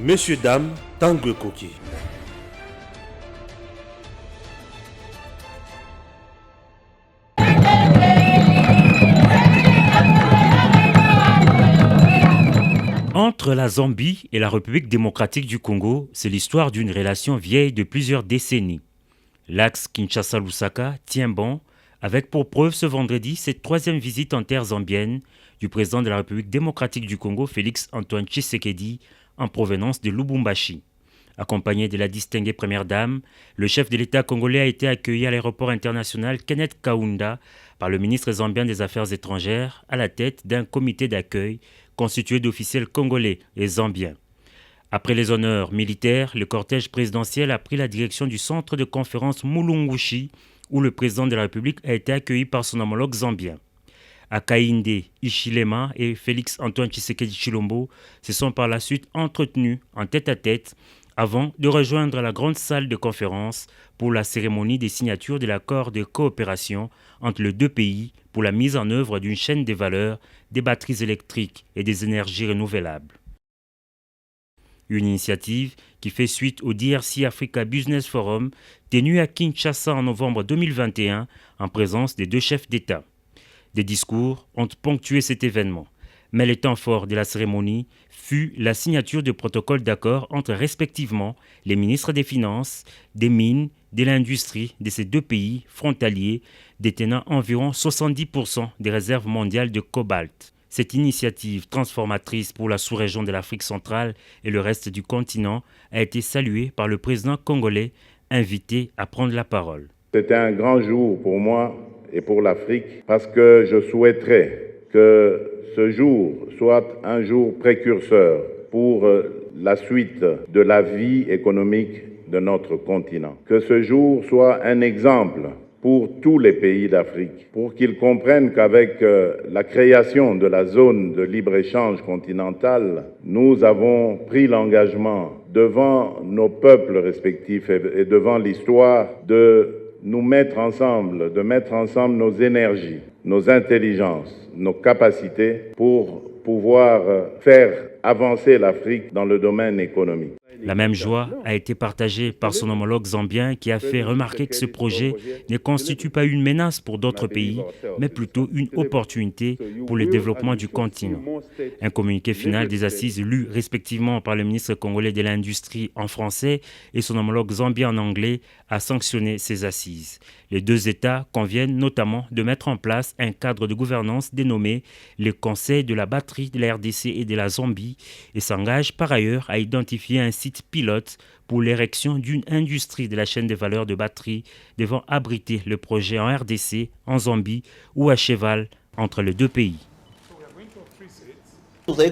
Messieurs, dames, Tangue Koki. Entre la Zambie et la République démocratique du Congo, c'est l'histoire d'une relation vieille de plusieurs décennies. L'axe Kinshasa-Lusaka tient bon, avec pour preuve ce vendredi cette troisième visite en terre zambienne du président de la République démocratique du Congo, Félix-Antoine Tshisekedi, en provenance de Lubumbashi. Accompagné de la distinguée première dame, le chef de l'État congolais a été accueilli à l'aéroport international Kenneth Kaunda par le ministre zambien des Affaires étrangères à la tête d'un comité d'accueil constitué d'officiels congolais et zambiens. Après les honneurs militaires, le cortège présidentiel a pris la direction du centre de conférence Mulungushi, où le président de la République a été accueilli par son homologue zambien. Hakainde Hichilema et Félix-Antoine Tshisekedi Tshilombo se sont par la suite entretenus en tête-à-tête avant de rejoindre la grande salle de conférence pour la cérémonie des signatures de l'accord de coopération entre les deux pays pour la mise en œuvre d'une chaîne des valeurs, des batteries électriques et des énergies renouvelables. Une initiative qui fait suite au DRC Africa Business Forum tenu à Kinshasa en novembre 2021 en présence des deux chefs d'État. Des discours ont ponctué cet événement, mais le temps fort de la cérémonie fut la signature de protocoles d'accord entre respectivement les ministres des Finances, des Mines, de l'Industrie de ces deux pays frontaliers détenant environ 70% des réserves mondiales de cobalt. Cette initiative transformatrice pour la sous-région de l'Afrique centrale et le reste du continent a été saluée par le président congolais, invité à prendre la parole. C'était un grand jour pour moi et pour l'Afrique parce que je souhaiterais que ce jour soit un jour précurseur pour la suite de la vie économique de notre continent. Que ce jour soit un exemple pour tous les pays d'Afrique, pour qu'ils comprennent qu'avec la création de la zone de libre-échange continentale, nous avons pris l'engagement devant nos peuples respectifs et devant l'histoire de nous mettre ensemble, de mettre ensemble nos énergies, nos intelligences, nos capacités pour pouvoir faire avancer l'Afrique dans le domaine économique. La même joie a été partagée par son homologue zambien qui a fait remarquer que ce projet ne constitue pas une menace pour d'autres pays, mais plutôt une opportunité pour le développement du continent. Un communiqué final des assises lu respectivement par le ministre congolais de l'Industrie en français et son homologue zambien en anglais a sanctionné ces assises. Les deux États conviennent notamment de mettre en place un cadre de gouvernance dénommé le Conseil de la batterie de la RDC et de la Zambie et s'engagent par ailleurs à identifier un site pilote pour l'érection d'une industrie de la chaîne de valeur de batterie devant abriter le projet en RDC, en Zambie ou à cheval entre les deux pays.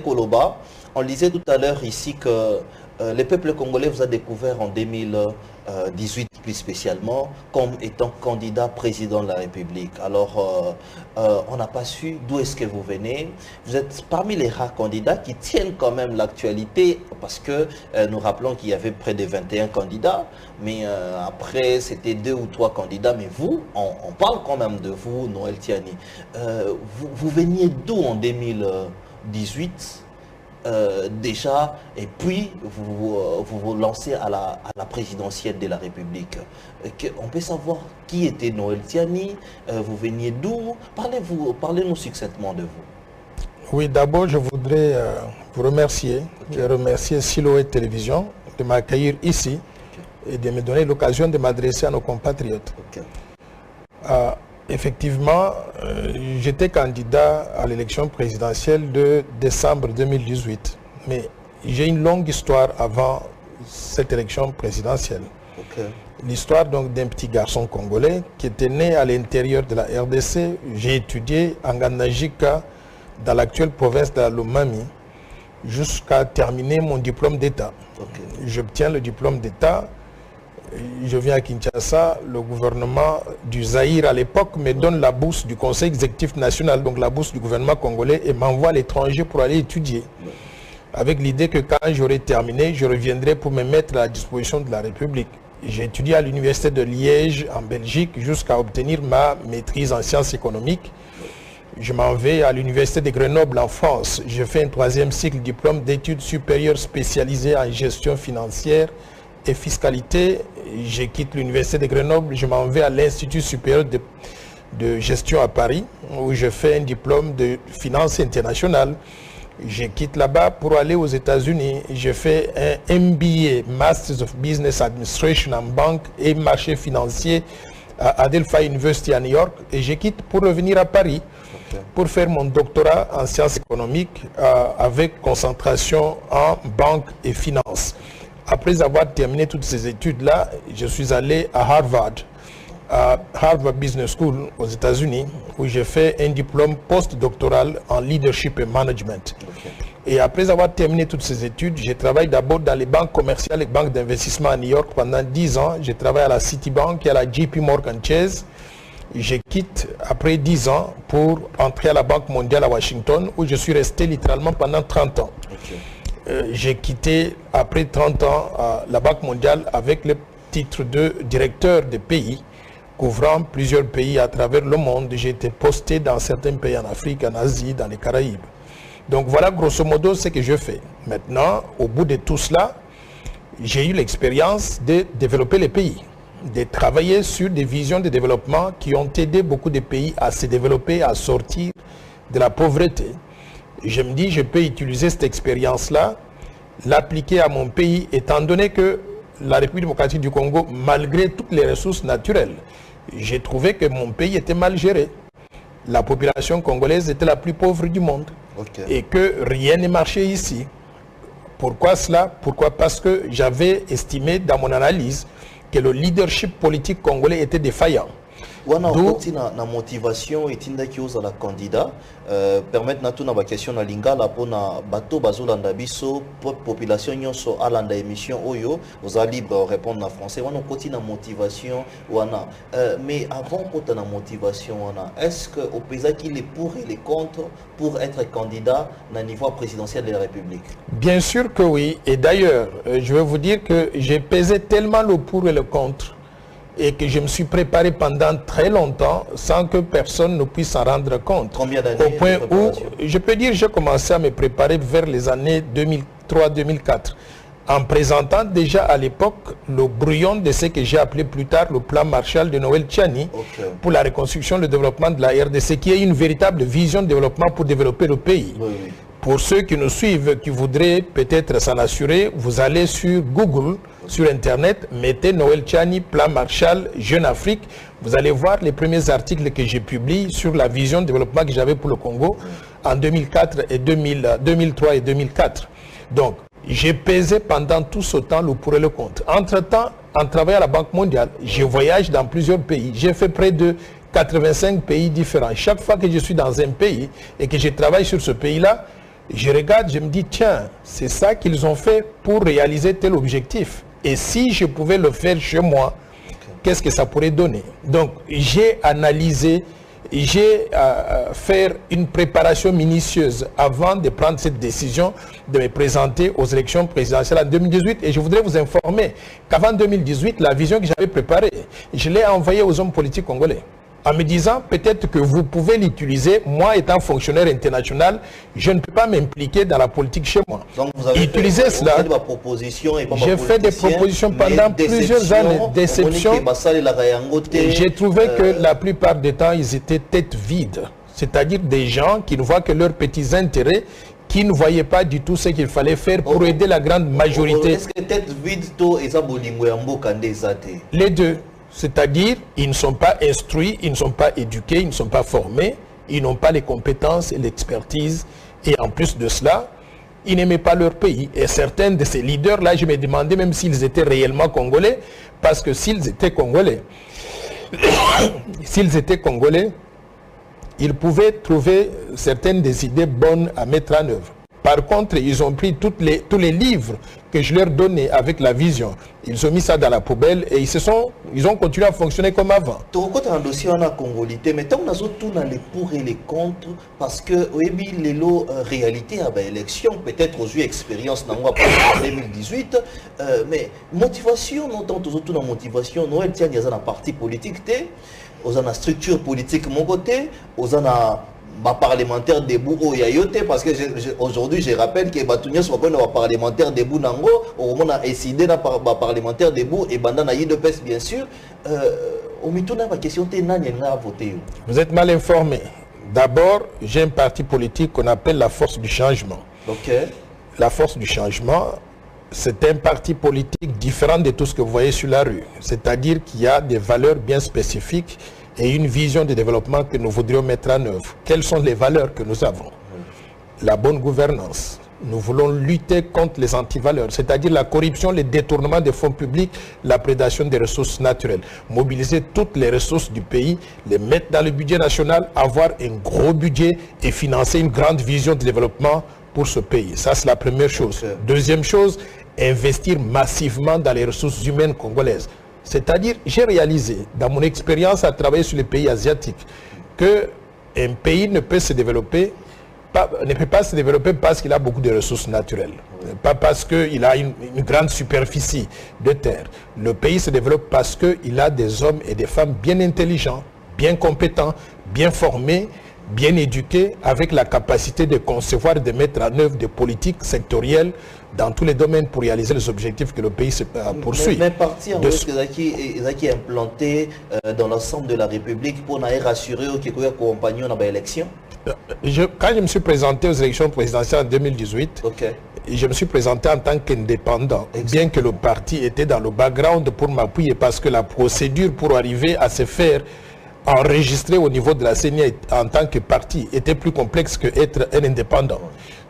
Koloba, on disait tout à l'heure ici que le peuple congolais vous a découvert en 2018 plus spécialement comme étant candidat président de la République. Alors on n'a pas su d'où est-ce que vous venez. Vous êtes parmi les rares candidats qui tiennent quand même l'actualité parce que nous rappelons qu'il y avait près de 21 candidats, mais après c'était 2 ou 3 candidats, mais vous, on parle quand même de vous, Noël Tiani. Vous veniez d'où en 2018 déjà, et puis vous lancez à la présidentielle de la République. On peut savoir qui était Noël Tiani, vous veniez d'où? Parlez-nous succinctement de vous. Oui, d'abord je voudrais vous remercier, remercier Siloé Télévision de m'accueillir ici et de me donner l'occasion de m'adresser à nos compatriotes. Effectivement, j'étais candidat à l'élection présidentielle de décembre 2018, mais j'ai une longue histoire avant cette élection présidentielle. L'histoire donc d'un petit garçon congolais qui était né à l'intérieur de la RDC. J'ai étudié en Ganajika dans l'actuelle province de la Lomami jusqu'à terminer mon diplôme d'État. J'obtiens le diplôme d'État. Je viens à Kinshasa, le gouvernement du Zaïre à l'époque me donne la bourse du Conseil exécutif national, donc la bourse du gouvernement congolais, et m'envoie à l'étranger pour aller étudier. Avec l'idée que quand j'aurai terminé, je reviendrai pour me mettre à la disposition de la République. J'ai étudié à l'université de Liège en Belgique jusqu'à obtenir ma maîtrise en sciences économiques. Je m'en vais à l'université de Grenoble en France. Je fais un 3e cycle diplôme d'études supérieures spécialisées en gestion financière et fiscalité. Je quitte l'université de Grenoble, je m'en vais à l'Institut supérieur de gestion à Paris, où je fais un diplôme de finance internationale. Je quitte là-bas pour aller aux États-Unis. Je fais un MBA, Masters of Business Administration en banque et marché financier à Adelphi University à New York. Et je quitte pour revenir à Paris pour faire mon doctorat en sciences économiques avec concentration en banque et finance. Après avoir terminé toutes ces études-là, je suis allé à Harvard Business School aux États-Unis, où j'ai fait un diplôme postdoctoral en leadership et management. Et après avoir terminé toutes ces études, j'ai travaillé d'abord dans les banques commerciales et banques d'investissement à New York pendant 10 ans. J'ai travaillé à la Citibank et à la JP Morgan Chase. Je quitte après 10 ans pour entrer à la Banque mondiale à Washington, où je suis resté littéralement pendant 30 ans. J'ai quitté après 30 ans la Banque mondiale avec le titre de directeur de pays, couvrant plusieurs pays à travers le monde. J'ai été posté dans certains pays en Afrique, en Asie, dans les Caraïbes. Donc voilà grosso modo ce que je fais. Maintenant, au bout de tout cela, j'ai eu l'expérience de développer les pays, de travailler sur des visions de développement qui ont aidé beaucoup de pays à se développer, à sortir de la pauvreté. Je me dis, je peux utiliser cette expérience-là, l'appliquer à mon pays, étant donné que la République démocratique du Congo, malgré toutes les ressources naturelles, j'ai trouvé que mon pays était mal géré. La population congolaise était la plus pauvre du monde et que rien ne marchait ici. Pourquoi cela? Pourquoi? Parce que j'avais estimé dans mon analyse que le leadership politique congolais était défaillant. wana okoti na motivation etindaki ozala candidat permettre na tuna ba question na lingala pona bato bazolanda biso population nyonso alanda émission oyo oza libre répondre na français wana okoti na motivation wana mais avant kota na motivation wana est-ce que opezaki les pour et les contre pour être candidat na niveau présidentiel de la République? Bien sûr que oui, et d'ailleurs je vais vous dire que j'ai pesé tellement le pour et le contre et que je me suis préparé pendant très longtemps sans que personne ne puisse s'en rendre compte. Combien d'années? Au point où, je peux dire, j'ai commencé à me préparer vers les années 2003-2004, en présentant déjà à l'époque le brouillon de ce que j'ai appelé plus tard le plan Marshall de Noël Tchani pour la reconstruction et le développement de la RDC, qui est une véritable vision de développement pour développer le pays. Oui. Pour ceux qui nous suivent, qui voudraient peut-être s'en assurer, vous allez sur Google, sur Internet, mettez Noël Tchani, Plan Marshall, Jeune Afrique. Vous allez voir les premiers articles que j'ai publiés sur la vision de développement que j'avais pour le Congo en 2004 et 2003 et 2004. Donc, j'ai pesé pendant tout ce temps le pour et le contre. Entre-temps, en travaillant à la Banque mondiale, je voyage dans plusieurs pays. J'ai fait près de 85 pays différents. Chaque fois que je suis dans un pays et que je travaille sur ce pays-là, je regarde, je me dis, tiens, c'est ça qu'ils ont fait pour réaliser tel objectif. Et si je pouvais le faire chez moi, qu'est-ce que ça pourrait donner? Donc, j'ai analysé, j'ai fait une préparation minutieuse avant de prendre cette décision de me présenter aux élections présidentielles en 2018. Et je voudrais vous informer qu'avant 2018, la vision que j'avais préparée, je l'ai envoyée aux hommes politiques congolais, en me disant peut-être que vous pouvez l'utiliser. Moi, étant fonctionnaire international, je ne peux pas m'impliquer dans la politique chez moi. Donc vous avez utilisé cela. J'ai fait des propositions pendant plusieurs années. Déception. J'ai trouvé que la plupart des temps, ils étaient tête vide. C'est-à-dire des gens qui ne voient que leurs petits intérêts, qui ne voyaient pas du tout ce qu'il fallait faire pour aider la grande majorité. Est-ce que tête vide, les deux. C'est-à-dire, ils ne sont pas instruits, ils ne sont pas éduqués, ils ne sont pas formés, ils n'ont pas les compétences et l'expertise. Et en plus de cela, ils n'aimaient pas leur pays. Et certains de ces leaders-là, je me demandais même s'ils étaient réellement congolais, parce que s'ils étaient congolais, ils pouvaient trouver certaines des idées bonnes à mettre en œuvre. Par contre, ils ont pris tous les livres que je leur donnais avec la vision. Ils ont mis ça dans la poubelle et ils ont continué à fonctionner comme avant. Tu as un dossier en congolité, mais tu as les pour et les contre, parce que les réalité à l'élection, peut-être aux yeux expérience en 2018, mais motivation, non tant aux motivation, Noël tient, il y a un parti politique, aux une structure politique mon côté, aux parlementaire debout au Yayote, parce que aujourd'hui je rappelle que Batounia soit un parlementaire debout nango, au moment a décidé d'un parlementaire debout et bandana IDPS bien sûr. Au mitouna ma question t'es n'a voté. Vous êtes mal informé. D'abord, j'ai un parti politique qu'on appelle la Force du Changement. Ok. La Force du Changement, c'est un parti politique différent de tout ce que vous voyez sur la rue. C'est-à-dire qu'il y a des valeurs bien spécifiques et une vision de développement que nous voudrions mettre en œuvre. Quelles sont les valeurs que nous avons? La bonne gouvernance. Nous voulons lutter contre les antivaleurs, c'est-à-dire la corruption, les détournements des fonds publics, la prédation des ressources naturelles. Mobiliser toutes les ressources du pays, les mettre dans le budget national, avoir un gros budget et financer une grande vision de développement pour ce pays. Ça, c'est la première chose. Okay. Deuxième chose, investir massivement dans les ressources humaines congolaises. C'est-à-dire, j'ai réalisé, dans mon expérience à travailler sur les pays asiatiques, qu'un pays ne peut se développer, ne peut pas se développer parce qu'il a beaucoup de ressources naturelles, pas parce qu'il a une grande superficie de terre. Le pays se développe parce qu'il a des hommes et des femmes bien intelligents, bien compétents, bien formés, bien éduqués, avec la capacité de concevoir et de mettre en œuvre des politiques sectorielles dans tous les domaines pour réaliser les objectifs que le pays se poursuit. Mais parti en qui est implanté dans l'ensemble de la République pour rassurer qu'il y a compagnon dans l'élection. Quand je me suis présenté aux élections présidentielles en 2018, je me suis présenté en tant qu'indépendant, bien que le parti était dans le background pour m'appuyer, parce que la procédure pour arriver à se faire enregistrer au niveau de la CENI en tant que parti était plus complexe qu'être un indépendant.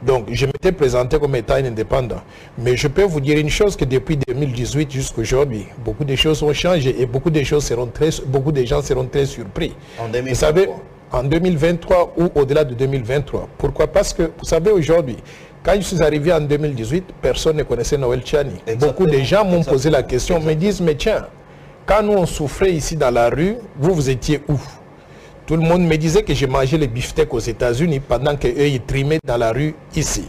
Donc je m'étais présenté comme étant un indépendant. Mais je peux vous dire une chose, que depuis 2018 jusqu'à aujourd'hui, beaucoup de choses ont changé et beaucoup de gens seront très surpris. Vous savez, en 2023 ou au-delà de 2023. Pourquoi? Parce que, vous savez, aujourd'hui, quand je suis arrivé en 2018, personne ne connaissait Noël Tchani. Beaucoup de gens m'ont posé la question, me disent, mais tiens, quand nous on souffrait ici dans la rue, vous étiez où? Tout le monde me disait que j'ai mangé les beefsteaks aux États-Unis pendant qu'eux ils trimaient dans la rue ici.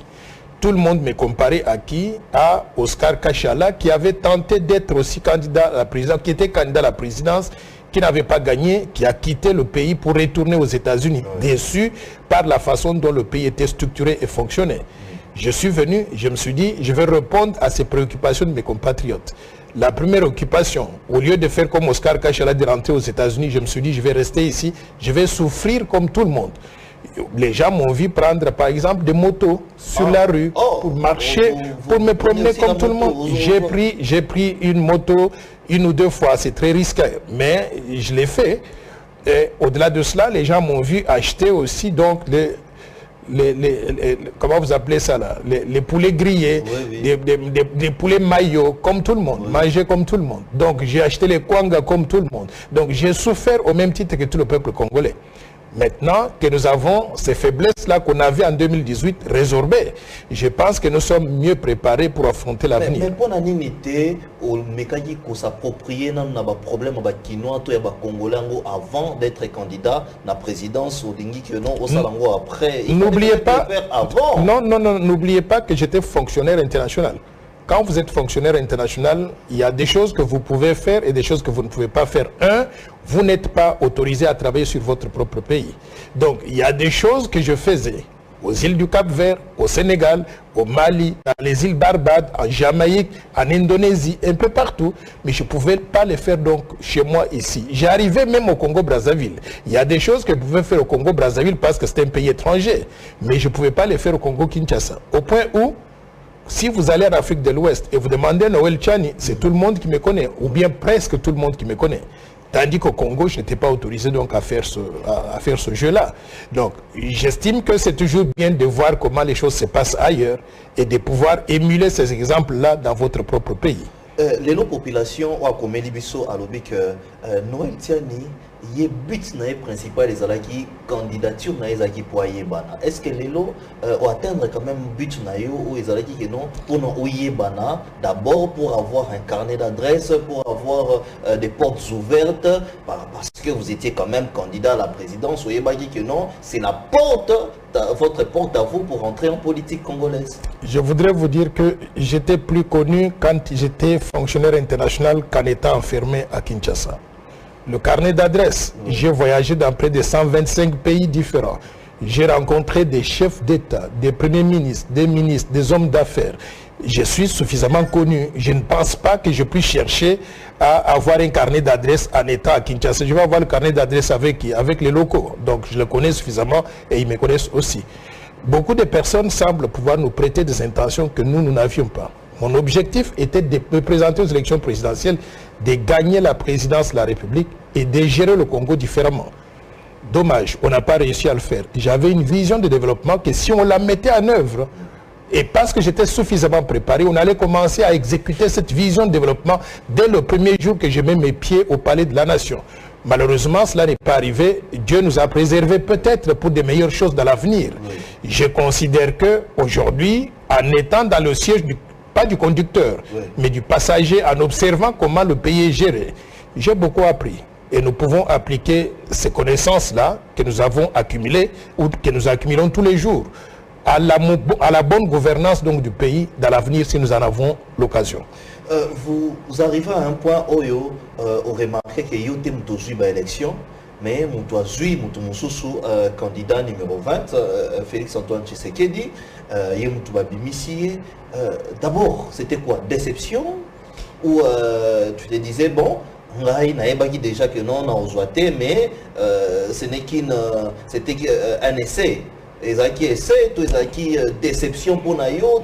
Tout le monde me comparait à qui? À Oscar Kachala, qui avait tenté d'être aussi candidat à la présidence, qui était candidat à la présidence, qui n'avait pas gagné, qui a quitté le pays pour retourner aux États-Unis, déçu par la façon dont le pays était structuré et fonctionnait. Je suis venu, je me suis dit, je vais répondre à ces préoccupations de mes compatriotes. La première occupation, au lieu de faire comme Oscar Kachala de rentrer aux États-Unis, je me suis dit, je vais rester ici, je vais souffrir comme tout le monde. Les gens m'ont vu prendre par exemple des motos sur la rue pour marcher, pour me promener comme tout le monde. J'ai pris une moto une ou deux fois, c'est très risqué, mais je l'ai fait. Au-delà de cela, les gens m'ont vu acheter aussi donc comment vous appelez ça là, les poulets grillés, des poulets maillots comme tout le monde, manger comme tout le monde. Donc j'ai acheté les kwanga comme tout le monde. Donc j'ai souffert au même titre que tout le peuple congolais. Maintenant que nous avons ces faiblesses-là qu'on avait en 2018 résorbées, je pense que nous sommes mieux préparés pour affronter l'avenir. Mais pour l'animité, au mécanique qu'on s'approprie, on a des problèmes avec les Kinois, les Congolais avant d'être candidat à la présidence, au Dingi que non, au Salango après. N'oubliez pas, n'oubliez pas que j'étais fonctionnaire international. Quand vous êtes fonctionnaire international, il y a des choses que vous pouvez faire et des choses que vous ne pouvez pas faire. Un, vous n'êtes pas autorisé à travailler sur votre propre pays. Donc, il y a des choses que je faisais aux îles du Cap-Vert, au Sénégal, au Mali, dans les îles Barbades, en Jamaïque, en Indonésie, un peu partout. Mais je ne pouvais pas les faire donc chez moi ici. J'arrivais même au Congo-Brazzaville. Il y a des choses que je pouvais faire au Congo-Brazzaville parce que c'était un pays étranger. Mais je ne pouvais pas les faire au Congo-Kinshasa. Au point où, si vous allez en Afrique de l'Ouest et vous demandez Noël Tchani, c'est tout le monde qui me connaît, ou bien presque tout le monde qui me connaît. Tandis qu'au Congo, je n'étais pas autorisé donc à faire ce jeu-là. Donc, j'estime que c'est toujours bien de voir comment les choses se passent ailleurs et de pouvoir émuler ces exemples-là dans votre propre pays. Les populations ont comme Libiso à l'objet que Noël Tchani, il y a but principal des alaki candidature na ezaki pour yebana. Est-ce que les lots atteindre quand même but na yo ou ezalaki que non pour non yebana d'abord pour avoir un carnet d'adresse, pour avoir des portes ouvertes parce que vous étiez quand même candidat à la présidence ou yebaki que non, c'est la porte votre porte à vous pour entrer en politique congolaise. Je voudrais vous dire que j'étais plus connu quand j'étais fonctionnaire international qu'en étant enfermé à Kinshasa. Le carnet d'adresse, j'ai voyagé dans près de 125 pays différents. J'ai rencontré des chefs d'État, des premiers ministres, des hommes d'affaires. Je suis suffisamment connu. Je ne pense pas que je puisse chercher à avoir un carnet d'adresse en État à Kinshasa. Je vais avoir le carnet d'adresse avec qui? Avec les locaux. Donc je le connais suffisamment et ils me connaissent aussi. Beaucoup de personnes semblent pouvoir nous prêter des intentions que nous n'avions pas. Mon objectif était de me présenter aux élections présidentielles, de gagner la présidence de la République et de gérer le Congo différemment. Dommage, on n'a pas réussi à le faire. J'avais une vision de développement que si on la mettait en œuvre, et parce que j'étais suffisamment préparé, on allait commencer à exécuter cette vision de développement dès le premier jour que je mets mes pieds au palais de la nation. Malheureusement, cela n'est pas arrivé. Dieu nous a préservés peut-être pour de meilleures choses dans l'avenir. Oui. Je considère qu'aujourd'hui, en étant dans le siège, pas du conducteur, mais du passager, en observant comment le pays est géré, j'ai beaucoup appris. Et nous pouvons appliquer ces connaissances-là que nous avons accumulées ou que nous accumulons tous les jours à la bonne gouvernance donc, du pays dans l'avenir si nous en avons l'occasion. Vous arrivez à un point où vous remarquez que vous avez une élection, mais vous avez un candidat numéro 20, Félix Antoine Tshisekedi, d'abord, c'était quoi? Déception? Ou tu te disais, bon, déjà que non, on a mais ce n'est c'était un essai. Ezaki essai, ezaki déception pour Nayo,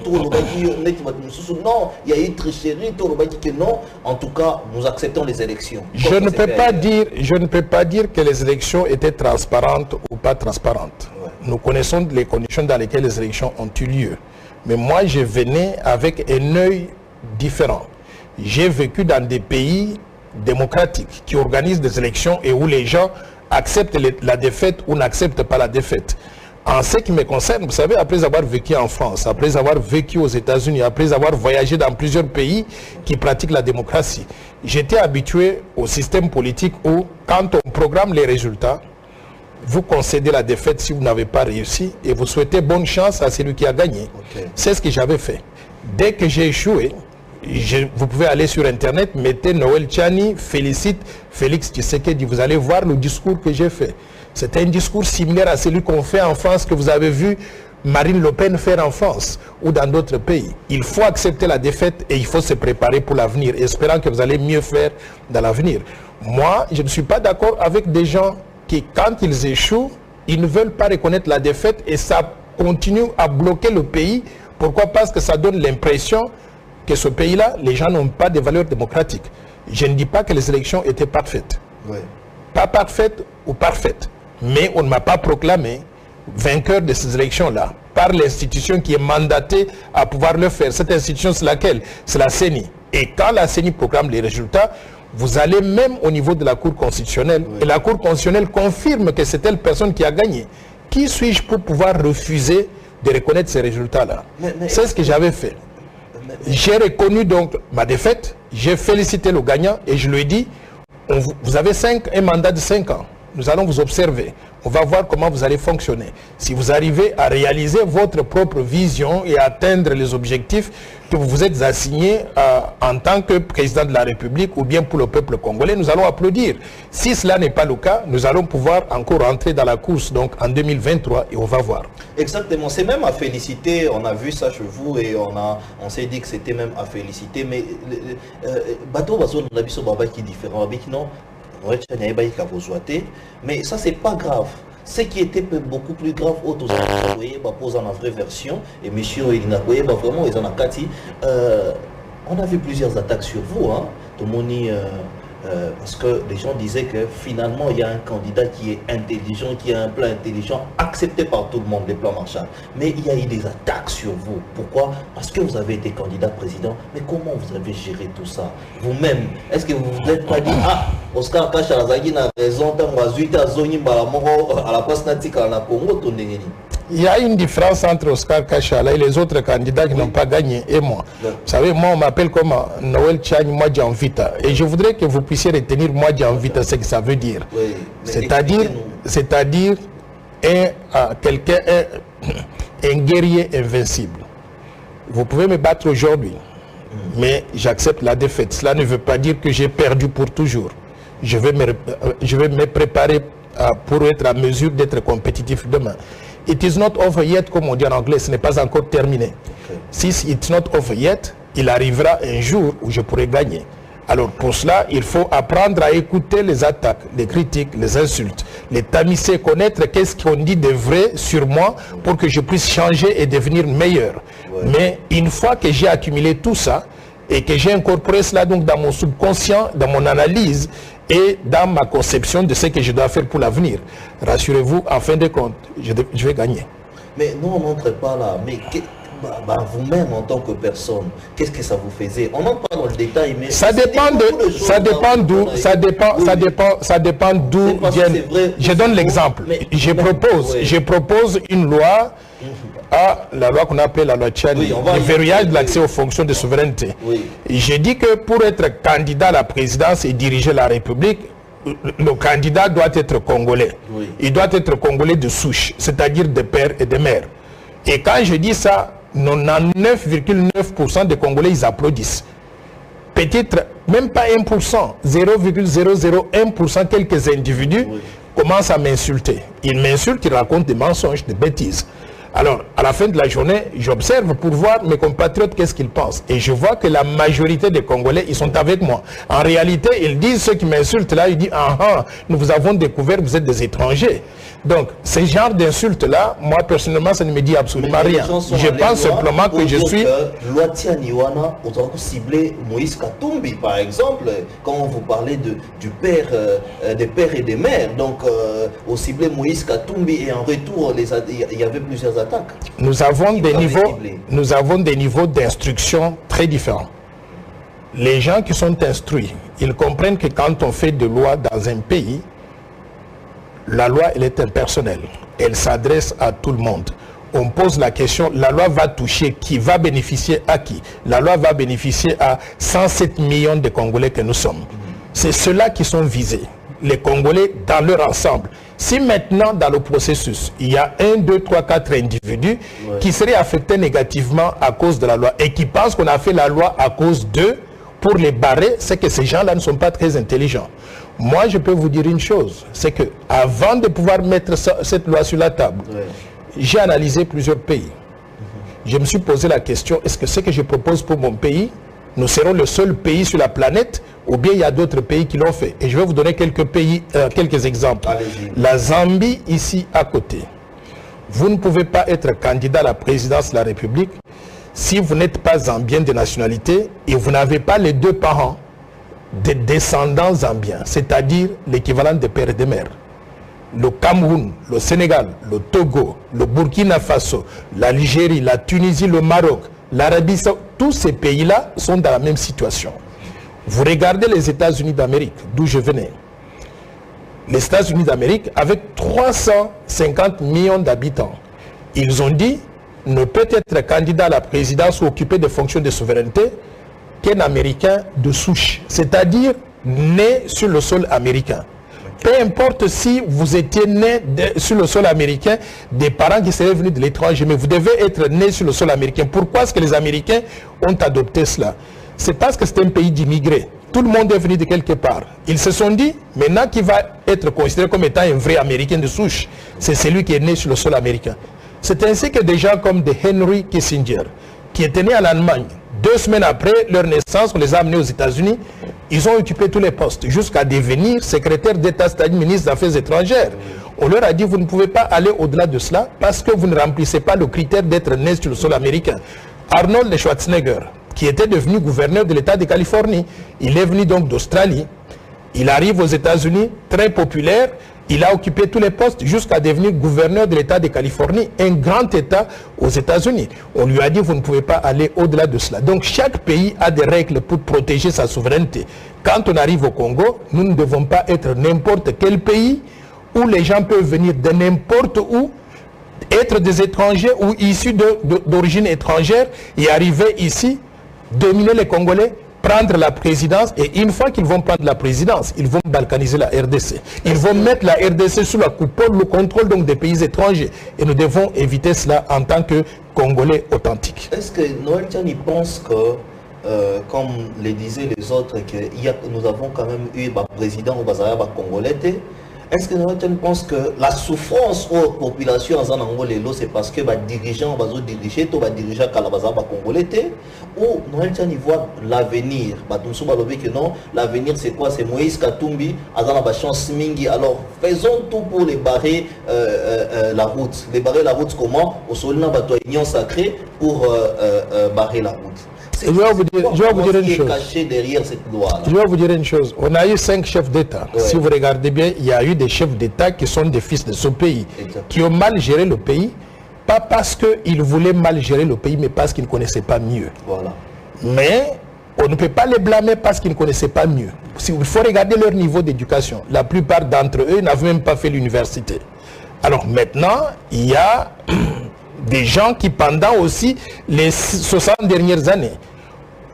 non, il y a eu tricherie, que non, en tout cas, nous acceptons les élections. Je ne peux pas dire que les élections étaient transparentes ou pas transparentes. Ouais. Nous connaissons les conditions dans lesquelles les élections ont eu lieu. Mais moi, je venais avec un œil différent. J'ai vécu dans des pays démocratiques qui organisent des élections et où les gens acceptent la défaite ou n'acceptent pas la défaite. En ce qui me concerne, vous savez, après avoir vécu en France, après avoir vécu aux États-Unis, après avoir voyagé dans plusieurs pays qui pratiquent la démocratie, j'étais habitué au système politique où, quand on programme les résultats, vous concédez la défaite si vous n'avez pas réussi et vous souhaitez bonne chance à celui qui a gagné. Okay. C'est ce que j'avais fait. Dès que j'ai échoué, vous pouvez aller sur Internet, mettez Noël Tchani, félicite Félix Tshisekedi. Vous allez voir le discours que j'ai fait. C'est un discours similaire à celui qu'on fait en France, que vous avez vu Marine Le Pen faire en France ou dans d'autres pays. Il faut accepter la défaite et il faut se préparer pour l'avenir, espérant que vous allez mieux faire dans l'avenir. Moi, je ne suis pas d'accord avec des gens qui, quand ils échouent, ils ne veulent pas reconnaître la défaite et ça continue à bloquer le pays. Pourquoi? Parce que ça donne l'impression que ce pays-là, les gens n'ont pas de valeurs démocratiques. Je ne dis pas que les élections étaient parfaites. Oui. Pas parfaites ou parfaites. Mais on ne m'a pas proclamé vainqueur de ces élections-là par l'institution qui est mandatée à pouvoir le faire. Cette institution, c'est laquelle? C'est la CENI. Et quand la CENI proclame les résultats, vous allez même au niveau de la Cour constitutionnelle, oui. Et la Cour constitutionnelle confirme que c'est telle personne qui a gagné. Qui suis-je pour pouvoir refuser de reconnaître ces résultats-là? C'est ce que j'avais fait. J'ai reconnu donc ma défaite, j'ai félicité le gagnant et je lui ai dit, vous avez un mandat de 5 ans. Nous allons vous observer. On va voir comment vous allez fonctionner. Si vous arrivez à réaliser votre propre vision et à atteindre les objectifs que vous vous êtes assignés en tant que président de la République ou bien pour le peuple congolais, nous allons applaudir. Si cela n'est pas le cas, nous allons pouvoir encore entrer dans la course donc en 2023 et on va voir. Exactement. C'est même à féliciter. On a vu ça chez vous et on s'est dit que c'était même à féliciter. Mais bateau bazo na biso baba qui est différent. Avec non. Mais ça c'est pas grave. Ce qui était beaucoup plus grave, pose en vraie version et monsieur vraiment ils en a kati. On a vu plusieurs attaques sur vous, hein. Parce que les gens disaient que finalement il y a un candidat qui est intelligent, qui a un plan intelligent, accepté par tout le monde, les plans Marshall. Mais il y a eu des attaques sur vous. Pourquoi? Parce que vous avez été candidat président. Mais comment vous avez géré tout ça vous-même? Est-ce que vous vous êtes pas dit, ah, Oscar Kachalazagi n'a raison, à la place natika na Congo, il y a une différence entre Oscar Kachala et les autres candidats qui n'ont pas gagné et moi. Vous savez, moi on m'appelle comme Noël Tchani Mwadjanvita. Et je voudrais que vous puissiez retenir Mwadjanvita, ce que ça veut dire. Oui, c'est-à-dire quelqu'un, un guerrier invincible. Vous pouvez me battre aujourd'hui, mais j'accepte la défaite. Cela ne veut pas dire que j'ai perdu pour toujours. Je vais me préparer pour être en mesure d'être compétitif demain. it is not over yet, comme on dit en anglais, ce n'est pas encore terminé. Si it's not over yet, il arrivera un jour où je pourrai gagner. Alors pour cela, il faut apprendre à écouter les attaques, les critiques, les insultes, les tamiser, connaître qu'est-ce qu'on dit de vrai sur moi pour que je puisse changer et devenir meilleur. Mais une fois que j'ai accumulé tout ça et que j'ai incorporé cela donc dans mon subconscient, dans mon analyse et dans ma conception de ce que je dois faire pour l'avenir, rassurez-vous, en fin de compte, je vais gagner. Mais nous, on n'entre pas là. Mais vous-même en tant que personne, qu'est-ce que ça vous faisait? On n'entre pas dans le détail, mais ça dépend d'où viennent. Je donne l'exemple. Je propose une loi, la loi qu'on appelle la loi Tchani, le verrouillage de l'accès aux fonctions de souveraineté. J'ai dit que pour être candidat à la présidence et diriger la République, le candidat doit être congolais. Il doit être congolais de souche, c'est-à-dire de père et de mère. Et quand je dis ça, 99,9% des Congolais, ils applaudissent. Peut-être même pas 1%, 0,001%, quelques individus commencent à m'insulter. Ils m'insultent, ils racontent des mensonges, des bêtises. Alors, à la fin de la journée, j'observe pour voir mes compatriotes qu'est-ce qu'ils pensent. Et je vois que la majorité des Congolais, ils sont avec moi. En réalité, ils disent, ceux qui m'insultent là, ils disent, nous vous avons découvert, vous êtes des étrangers. Donc, ce genre d'insultes-là, moi, personnellement, ça ne me dit absolument rien. Je pense simplement que je suis... Loi Tianiwana, on doit cibler Moïse Katumbi, par exemple, quand vous parlez du père, des pères et des mères. Donc, on ciblait Moïse Katumbi et en retour, il y avait plusieurs attaques. Nous avons des niveaux d'instruction très différents. Les gens qui sont instruits, ils comprennent que quand on fait des lois dans un pays, la loi, elle est impersonnelle. Elle s'adresse à tout le monde. On pose la question, la loi va toucher qui? Va bénéficier à qui? La loi va bénéficier à 107 millions de Congolais que nous sommes. C'est ceux-là qui sont visés. Les Congolais dans leur ensemble. Si maintenant, dans le processus, il y a 1, 2, 3, 4 individus qui seraient affectés négativement à cause de la loi et qui pensent qu'on a fait la loi à cause d'eux, pour les barrer, c'est que ces gens-là ne sont pas très intelligents. Moi, je peux vous dire une chose, c'est que avant de pouvoir mettre cette loi sur la table, j'ai analysé plusieurs pays. Je me suis posé la question, est-ce que ce que je propose pour mon pays, nous serons le seul pays sur la planète ou bien il y a d'autres pays qui l'ont fait? Et je vais vous donner quelques pays, quelques exemples. La Zambie, ici à côté. Vous ne pouvez pas être candidat à la présidence de la République si vous n'êtes pas zambien de nationalité et vous n'avez pas les deux parents des descendants zambiens, c'est-à-dire l'équivalent de père et de mère. Le Cameroun, le Sénégal, le Togo, le Burkina Faso, l'Algérie, la Tunisie, le Maroc, l'Arabie Saoudite, tous ces pays-là sont dans la même situation. Vous regardez les États-Unis d'Amérique, d'où je venais. Les États-Unis d'Amérique, avec 350 millions d'habitants, ils ont dit ne peut être candidat à la présidence ou occuper des fonctions de souveraineté qu'un Américain de souche, c'est-à-dire né sur le sol américain. Peu importe si vous étiez né sur le sol américain, des parents qui seraient venus de l'étranger, mais vous devez être né sur le sol américain. Pourquoi est-ce que les Américains ont adopté cela? C'est parce que c'est un pays d'immigrés. Tout le monde est venu de quelque part. Ils se sont dit, maintenant qui va être considéré comme étant un vrai Américain de souche, c'est celui qui est né sur le sol américain. C'est ainsi que des gens comme de Henry Kissinger, qui étaient nés en Allemagne, 2 semaines après leur naissance, on les a amenés aux États-Unis, ils ont occupé tous les postes, jusqu'à devenir secrétaire d'État, c'est-à-dire ministre des Affaires étrangères. On leur a dit, vous ne pouvez pas aller au-delà de cela, parce que vous ne remplissez pas le critère d'être né sur le sol américain. Arnold Schwarzenegger, qui était devenu gouverneur de l'État de Californie, il est venu donc d'Australie, il arrive aux États-Unis, très populaire, il a occupé tous les postes jusqu'à devenir gouverneur de l'État de Californie, un grand État aux États-Unis. On lui a dit, vous ne pouvez pas aller au-delà de cela. Donc chaque pays a des règles pour protéger sa souveraineté. Quand on arrive au Congo, nous ne devons pas être n'importe quel pays où les gens peuvent venir de n'importe où, être des étrangers ou issus d'origine étrangère et arriver ici, dominer les Congolais, prendre la présidence, et une fois qu'ils vont prendre la présidence, ils vont balkaniser la RDC. Ils vont mettre la RDC sous la coupole, le contrôle donc des pays étrangers. Et nous devons éviter cela en tant que Congolais authentiques. Est-ce que Noël Tchani pense que, comme le disaient les autres, que nous avons quand même eu un président au Bazaya Congolais, Est-ce que Noël Tchani pense que la souffrance aux populations en Angola, c'est parce que les dirigeants vont diriger, tous les dirigeants congolais, ou Noël Tchani voit l'avenir? Que non, l'avenir c'est quoi? C'est Moïse Katumbi, Azana ba chance mingi. Alors faisons tout pour les barrer la route. Les barrer la route comment? Au sol n'a pas union sacrée pour barrer la route. Je vais vous dire une chose. Caché derrière cette loi. Je vais vous dire une chose. On a eu 5 chefs d'État. Ouais. Si vous regardez bien, il y a eu des chefs d'État qui sont des fils de ce pays, qui ont mal géré le pays, pas parce qu'ils voulaient mal gérer le pays, mais parce qu'ils ne connaissaient pas mieux. Voilà. Mais on ne peut pas les blâmer parce qu'ils ne connaissaient pas mieux. Il faut regarder leur niveau d'éducation. La plupart d'entre eux n'avaient même pas fait l'université. Alors maintenant, il y a des gens qui, pendant aussi les 60 dernières années,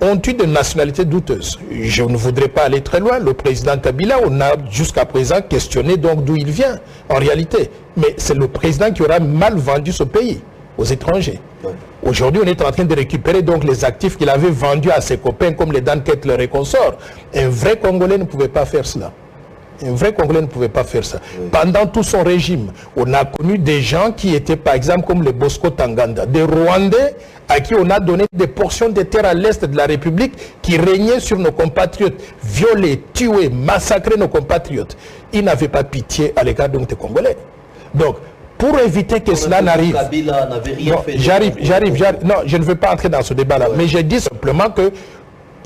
ont eu des nationalités douteuses. Je ne voudrais pas aller très loin. Le président Kabila, on a jusqu'à présent questionné donc d'où il vient, en réalité. Mais c'est le président qui aura mal vendu ce pays aux étrangers. Ouais. Aujourd'hui, on est en train de récupérer donc les actifs qu'il avait vendus à ses copains comme les Dan Kettler et consorts. Un vrai Congolais ne pouvait pas faire cela. Un vrai Congolais ne pouvait pas faire ça. Oui. Pendant tout son régime, on a connu des gens qui étaient par exemple comme les Bosco Tanganda, des Rwandais à qui on a donné des portions de terre à l'est de la République qui régnaient sur nos compatriotes, violés, tués, massacrés nos compatriotes. Ils n'avaient pas pitié à l'égard donc des Congolais. Donc, pour éviter que cela n'arrive... J'arrive. Non, je ne veux pas entrer dans ce débat-là, mais je dis simplement que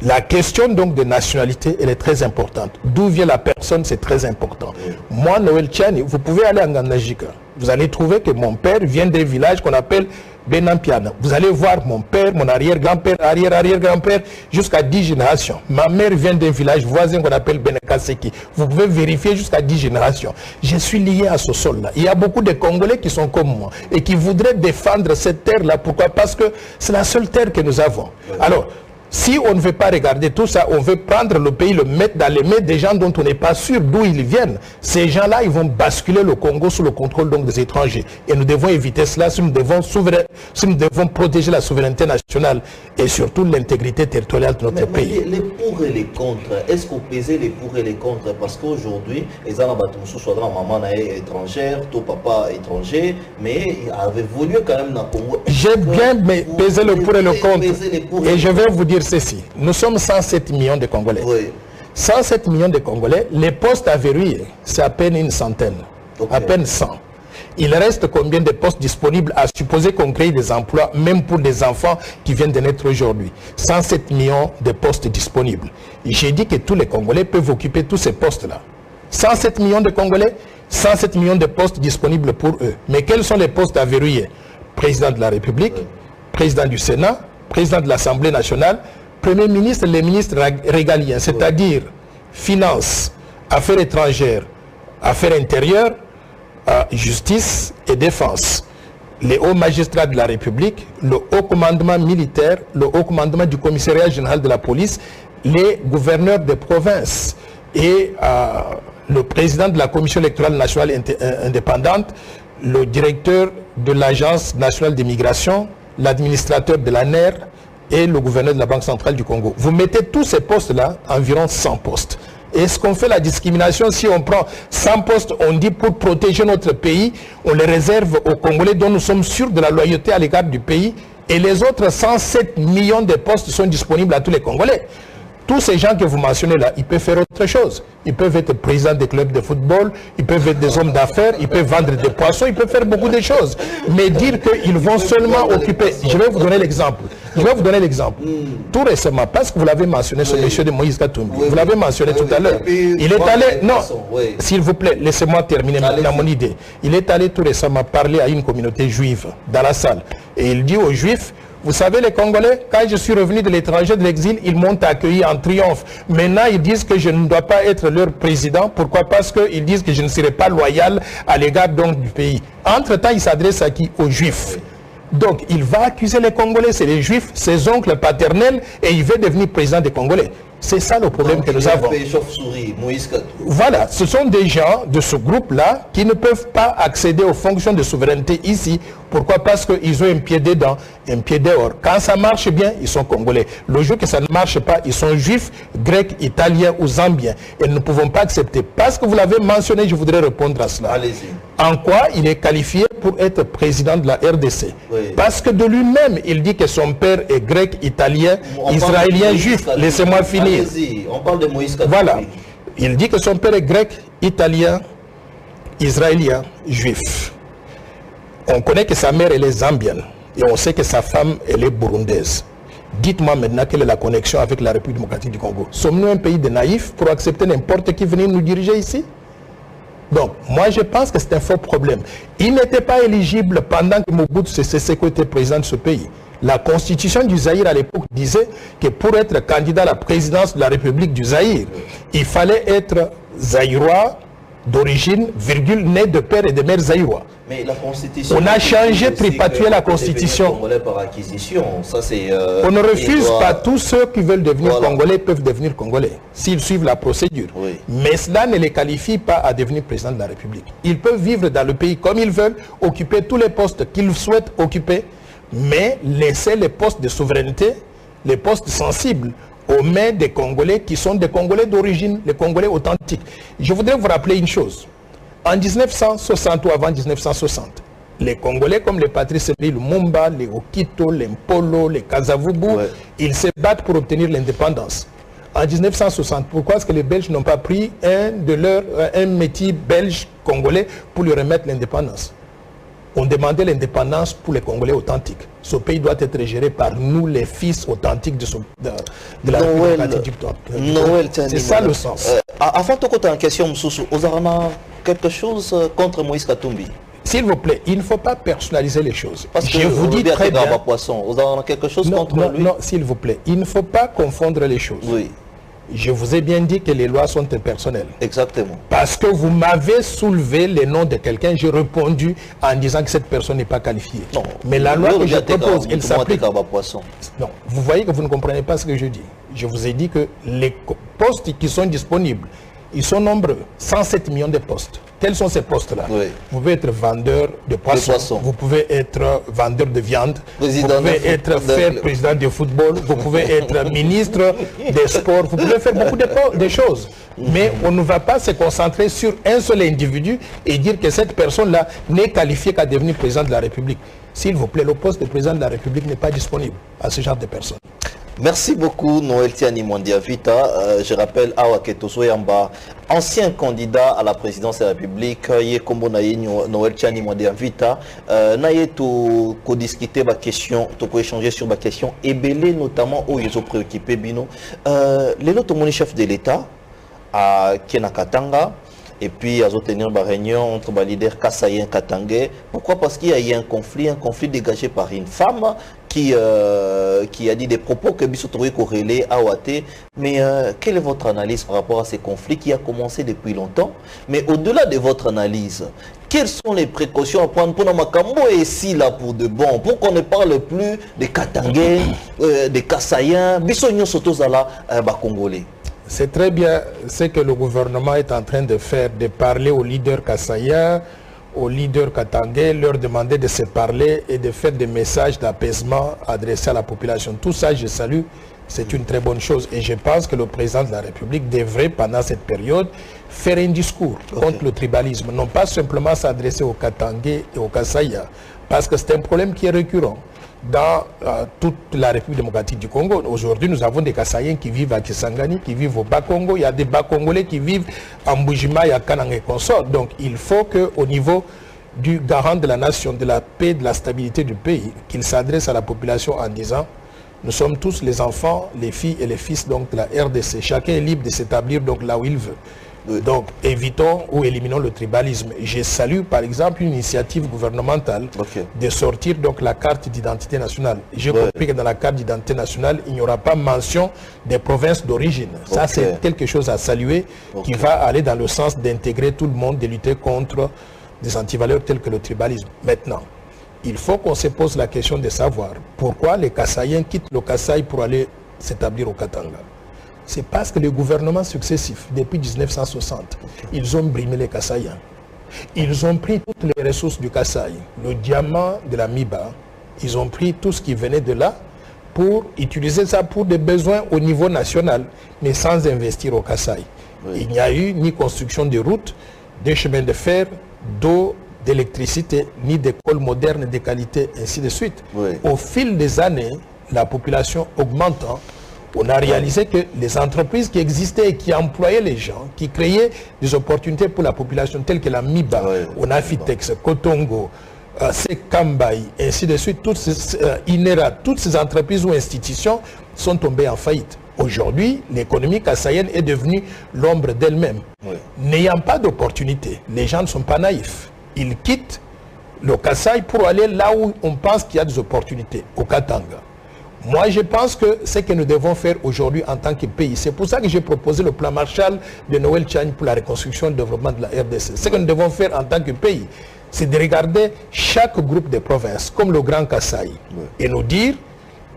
la question donc de nationalité, elle est très importante. D'où vient la personne, c'est très important. Moi, Noël Tchani, vous pouvez aller en Ngandajika. Vous allez trouver que mon père vient d'un village qu'on appelle Benampiana. Vous allez voir mon père, mon arrière-grand-père, arrière-arrière-grand-père, jusqu'à 10 générations. Ma mère vient d'un village voisin qu'on appelle Benekaseki. Vous pouvez vérifier jusqu'à 10 générations. Je suis lié à ce sol-là. Il y a beaucoup de Congolais qui sont comme moi et qui voudraient défendre cette terre-là. Pourquoi? Parce que c'est la seule terre que nous avons. Alors, si on ne veut pas regarder tout ça, on veut prendre le pays, le mettre dans les mains des gens dont on n'est pas sûr d'où ils viennent. Ces gens-là, ils vont basculer le Congo sous le contrôle donc des étrangers. Et nous devons éviter cela si nous devons protéger la souveraineté nationale et surtout l'intégrité territoriale de notre pays. Les pour et les contre, est-ce qu'on pesait les pour et les contre? Parce qu'aujourd'hui, les gens soit maman étrangère, ton papa étranger, mais il avait voulu quand même dans le Congo. J'ai bien pesé le pour et le contre. Et je vais vous dire ceci, nous sommes 107 millions de Congolais. Oui. 107 millions de Congolais, les postes à verrouiller, c'est à peine une centaine, à peine 100. Il reste combien de postes disponibles à supposer qu'on crée des emplois, même pour des enfants qui viennent de naître aujourd'hui? 107 millions de postes disponibles. J'ai dit que tous les Congolais peuvent occuper tous ces postes-là. 107 millions de Congolais, 107 millions de postes disponibles pour eux. Mais quels sont les postes à verrouiller? Président de la République, président du Sénat, président de l'Assemblée nationale, Premier ministre, les ministres régaliens, c'est-à-dire finances, affaires étrangères, affaires intérieures, justice et défense. Les hauts magistrats de la République, le haut commandement militaire, le haut commandement du commissariat général de la police, les gouverneurs des provinces et le président de la Commission électorale nationale indépendante, le directeur de l'Agence nationale d'immigration, l'administrateur de la NER et le gouverneur de la Banque centrale du Congo. Vous mettez tous ces postes-là, environ 100 postes. Est-ce qu'on fait la discrimination si on prend 100 postes, on dit pour protéger notre pays, on les réserve aux Congolais dont nous sommes sûrs de la loyauté à l'égard du pays, et les autres 107 millions de postes sont disponibles à tous les Congolais? Tous ces gens que vous mentionnez là, ils peuvent faire autre chose. Ils peuvent être présidents des clubs de football, ils peuvent être des hommes d'affaires, ils peuvent vendre des poissons, ils peuvent faire beaucoup de choses. Mais dire qu'ils vont seulement occuper... Je vais vous donner l'exemple. Tout récemment, parce que vous l'avez mentionné, ce monsieur de Moïse Katumbi, vous l'avez mentionné tout à l'heure. Il est allé... Non, s'il vous plaît, laissez-moi terminer dans mon idée. Il est allé tout récemment parler à une communauté juive dans la salle. Et il dit aux Juifs, vous savez, les Congolais, quand je suis revenu de l'étranger, de l'exil, ils m'ont accueilli en triomphe. Maintenant, ils disent que je ne dois pas être leur président. Pourquoi? Parce qu'ils disent que je ne serai pas loyal à l'égard donc du pays. Entre-temps, il s'adresse à qui? Aux Juifs. Donc, il va accuser les Congolais, c'est les Juifs, ses oncles paternels, et il veut devenir président des Congolais. C'est ça le problème que nous avons. Voilà, ce sont des gens de ce groupe-là qui ne peuvent pas accéder aux fonctions de souveraineté ici. Pourquoi? Parce qu'ils ont un pied dedans, un pied dehors. Quand ça marche bien, ils sont congolais. Le jour que ça ne marche pas, ils sont juifs, grecs, italiens ou zambiens. Et nous ne pouvons pas accepter. Parce que vous l'avez mentionné, je voudrais répondre à cela. Allez-y. En quoi il est qualifié pour être président de la RDC? Oui. Parce que de lui-même, il dit que son père est grec, italien, israélien, juif. Laissez-moi finir. On parle de Moïse Katumbi. Voilà. Il dit que son père est grec, italien, israélien, juif. On connaît que sa mère, elle est zambienne. Et on sait que sa femme, elle est burundaise. Dites-moi maintenant quelle est la connexion avec la République démocratique du Congo. Sommes-nous un pays de naïfs pour accepter n'importe qui venir nous diriger ici? Donc, moi, je pense que c'est un faux problème. Il n'était pas éligible pendant que Mobutu Sese Seko était président de ce pays. La constitution du Zaïre à l'époque disait que pour être candidat à la présidence de la République du Zaïre, il fallait être zaïrois d'origine, virgule, né de père et de mère zaïrois. Mais la constitution... On a changé, tripatué la constitution. Par acquisition. Ça, on ne refuse pas. Tous ceux qui veulent devenir congolais peuvent devenir congolais, s'ils suivent la procédure. Oui. Mais cela ne les qualifie pas à devenir président de la République. Ils peuvent vivre dans le pays comme ils veulent, occuper tous les postes qu'ils souhaitent occuper, mais laisser les postes de souveraineté, les postes sensibles, aux mains des Congolais qui sont des Congolais d'origine, les Congolais authentiques. Je voudrais vous rappeler une chose. En 1960 ou avant 1960, les Congolais comme les Patrice Lumumba, les Okito, les Mpolo, les Kasavubu, ils se battent pour obtenir l'indépendance. En 1960, pourquoi est-ce que les Belges n'ont pas pris un métier belge congolais pour lui remettre l'indépendance? On demandait l'indépendance pour les Congolais authentiques. Ce pays doit être géré par nous, les fils authentiques de la République du Congo. C'est ça le sens. Avant de côté en question, Moussoussou, vous avez quelque chose contre Moïse Katumbi? S'il vous plaît, il ne faut pas personnaliser les choses. Parce que je vous dis très bien. Vous avez quelque chose contre lui? Non, s'il vous plaît, il ne faut pas confondre les choses. Oui. Je vous ai bien dit que les lois sont impersonnelles. Exactement. Parce que vous m'avez soulevé le nom de quelqu'un, j'ai répondu en disant que cette personne n'est pas qualifiée. Non. Mais la loi que je propose, elle s'applique. Non, vous voyez que vous ne comprenez pas ce que je dis. Je vous ai dit que les postes qui sont disponibles, ils sont nombreux. 107 millions de postes. Quels sont ces postes-là? Oui. Vous pouvez être vendeur de poissons, vous pouvez être vendeur de viande, vous pouvez être président de football, vous pouvez être ministre des sports, vous pouvez faire beaucoup de choses. Mais on ne va pas se concentrer sur un seul individu et dire que cette personne-là n'est qualifiée qu'à devenir président de la République. S'il vous plaît, le poste de président de la République n'est pas disponible à ce genre de personnes. Merci beaucoup Noël Tiani Mondiavita. Je rappelle Awa Ketoso Yamba, ancien candidat à la présidence de la République. Noël Tiani Mondiavita. Naye to discuter ma question, to échanger sur ma question. Et belé notamment où ils ont préoccupé Bino. Les autres chef de l'État à Kenakatanga. Et puis, à tenir une réunion entre les leaders Kassayen et Katangais. Pourquoi? Parce qu'il y a eu un conflit dégagé par une femme qui a dit des propos que Bissotouri corrélés à Ouate. Mais quelle est votre analyse par rapport à ces conflits qui a commencé depuis longtemps? Mais au-delà de votre analyse, quelles sont les précautions à prendre pour Namakambo et ici là pour de bon, pour qu'on ne parle plus des Katangais, des Kassayens, Bissonio Sotozala, Congolais? C'est très bien ce que le gouvernement est en train de faire, de parler aux leaders kassaïens, aux leaders katangais, leur demander de se parler et de faire des messages d'apaisement adressés à la population. Tout ça, je salue, c'est une très bonne chose. Et je pense que le président de la République devrait, pendant cette période, faire un discours contre le tribalisme. Non pas simplement s'adresser aux katangais et aux kassaïens, parce que c'est un problème qui est récurrent. Dans toute la République démocratique du Congo, aujourd'hui, nous avons des Kassaïens qui vivent à Kisangani, qui vivent au Bas-Congo. Il y a des Bas-Congolais qui vivent en Mbujima et à Kanang et consorts. Donc, il faut qu'au niveau du garant de la nation, de la paix, de la stabilité du pays, qu'il s'adresse à la population en disant « Nous sommes tous les enfants, les filles et les fils donc, de la RDC. Chacun est libre de s'établir donc là où il veut. » Donc, évitons ou éliminons le tribalisme. Je salue, par exemple, une initiative gouvernementale de sortir donc la carte d'identité nationale. J'ai compris que dans la carte d'identité nationale, il n'y aura pas mention des provinces d'origine. Ça, c'est quelque chose à saluer qui va aller dans le sens d'intégrer tout le monde, de lutter contre des antivaleurs telles que le tribalisme. Maintenant, il faut qu'on se pose la question de savoir pourquoi les Kassaïens quittent le Kasaï pour aller s'établir au Katanga. C'est parce que les gouvernements successifs, depuis 1960, ils ont brimé les Kassaïens. Ils ont pris toutes les ressources du Kasaï, le diamant de la Miba. Ils ont pris tout ce qui venait de là pour utiliser ça pour des besoins au niveau national, mais sans investir au Kasaï. Oui. Il n'y a eu ni construction de routes, de chemins de fer, d'eau, d'électricité, ni d'écoles modernes de qualité, ainsi de suite. Oui. Au fil des années, la population augmentant, on a réalisé que les entreprises qui existaient et qui employaient les gens, qui créaient des opportunités pour la population, telles que la Miba, Onafitex, Kotongo, Sekambaï, ainsi de suite, toutes ces, Inera, toutes ces entreprises ou institutions sont tombées en faillite. Aujourd'hui, l'économie kassaïenne est devenue l'ombre d'elle-même. Oui. N'ayant pas d'opportunité, les gens ne sont pas naïfs. Ils quittent le Kasaï pour aller là où on pense qu'il y a des opportunités, au Katanga. Moi, je pense que ce que nous devons faire aujourd'hui en tant que pays, c'est pour ça que j'ai proposé le plan Marshall de Noël Tchani pour la reconstruction et le développement de la RDC. Ce que nous devons faire en tant que pays, c'est de regarder chaque groupe de provinces, comme le Grand Kasaï, et nous dire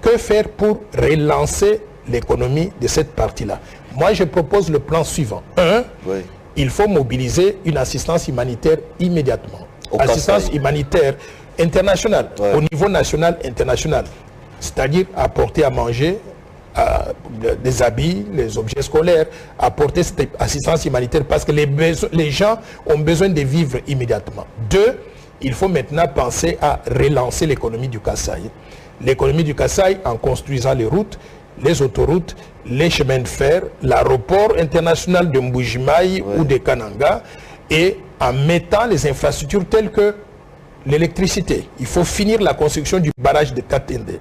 que faire pour relancer l'économie de cette partie-là. Moi, je propose le plan suivant. Il faut mobiliser une assistance humanitaire immédiatement. Assistance humanitaire internationale, au niveau national, international. C'est-à-dire apporter à manger, des habits, les objets scolaires, apporter cette assistance humanitaire parce que les gens ont besoin de vivre immédiatement. 2, il faut maintenant penser à relancer l'économie du Kasaï. L'économie du Kasaï en construisant les routes, les autoroutes, les chemins de fer, l'aéroport international de Mbujimaï ou de Kananga, et en mettant les infrastructures telles que l'électricité. Il faut finir la construction du barrage de Katende,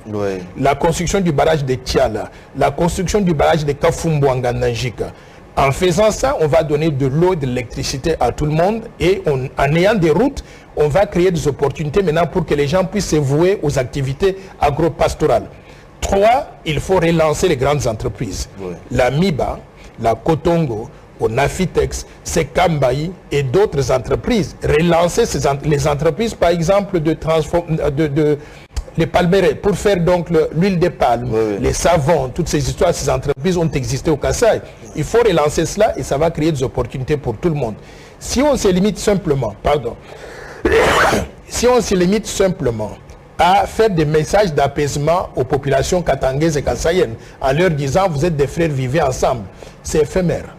la construction du barrage de Tiala, la construction du barrage de Kafumbuanga Nanjika. En faisant ça, on va donner de l'eau, de l'électricité à tout le monde et en ayant des routes, on va créer des opportunités maintenant pour que les gens puissent se vouer aux activités agro-pastorales. 3, il faut relancer les grandes entreprises. La Miba, la Kotongo, Onafitex, Sekambaï et d'autres entreprises. Relancer les entreprises, par exemple, les palmeraies, pour faire donc l'huile de palme, les savons, toutes ces histoires, ces entreprises ont existé au Kasaï. Il faut relancer cela et ça va créer des opportunités pour tout le monde. Si on se limite simplement, si on se limite simplement à faire des messages d'apaisement aux populations katangaises et kassaïennes, en leur disant vous êtes des frères, vivez ensemble, c'est éphémère.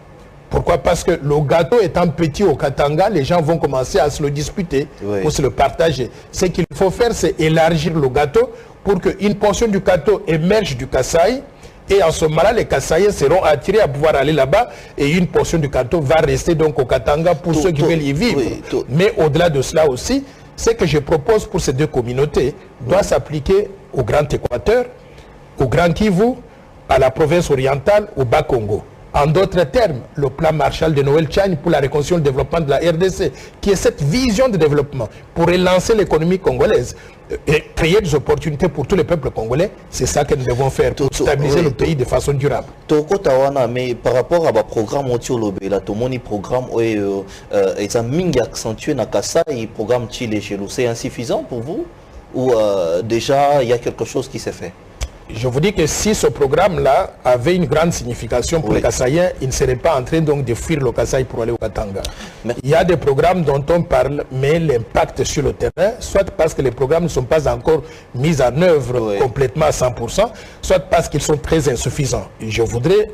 Pourquoi? Parce que le gâteau étant petit au Katanga, les gens vont commencer à se le disputer, pour se le partager. Ce qu'il faut faire, c'est élargir le gâteau pour qu'une portion du gâteau émerge du Kasaï. Et en ce moment-là, les Kassaïens seront attirés à pouvoir aller là-bas et une portion du gâteau va rester donc au Katanga pour ceux qui veulent y vivre. Mais au-delà de cela aussi, ce que je propose pour ces deux communautés doit s'appliquer au Grand Équateur, au Grand Kivu, à la province orientale, au Bas-Congo. En d'autres termes, le plan Marshall de Noël Tchani pour la reconstruction et le développement de la RDC, qui est cette vision de développement pour relancer l'économie congolaise et créer des opportunités pour tous les peuples congolais, c'est ça que nous devons faire pour stabiliser le pays de façon durable. Mais par rapport à un programme, le programme est accentué dans le programme Chile chez nous, c'est insuffisant pour vous? Ou déjà il y a quelque chose qui s'est fait? Je vous dis que si ce programme-là avait une grande signification pour les Kassaïens, ils ne seraient pas en train donc de fuir le Kasaï pour aller au Katanga. Il y a des programmes dont on parle, mais l'impact sur le terrain, soit parce que les programmes ne sont pas encore mis en œuvre complètement à 100%, soit parce qu'ils sont très insuffisants. Et je voudrais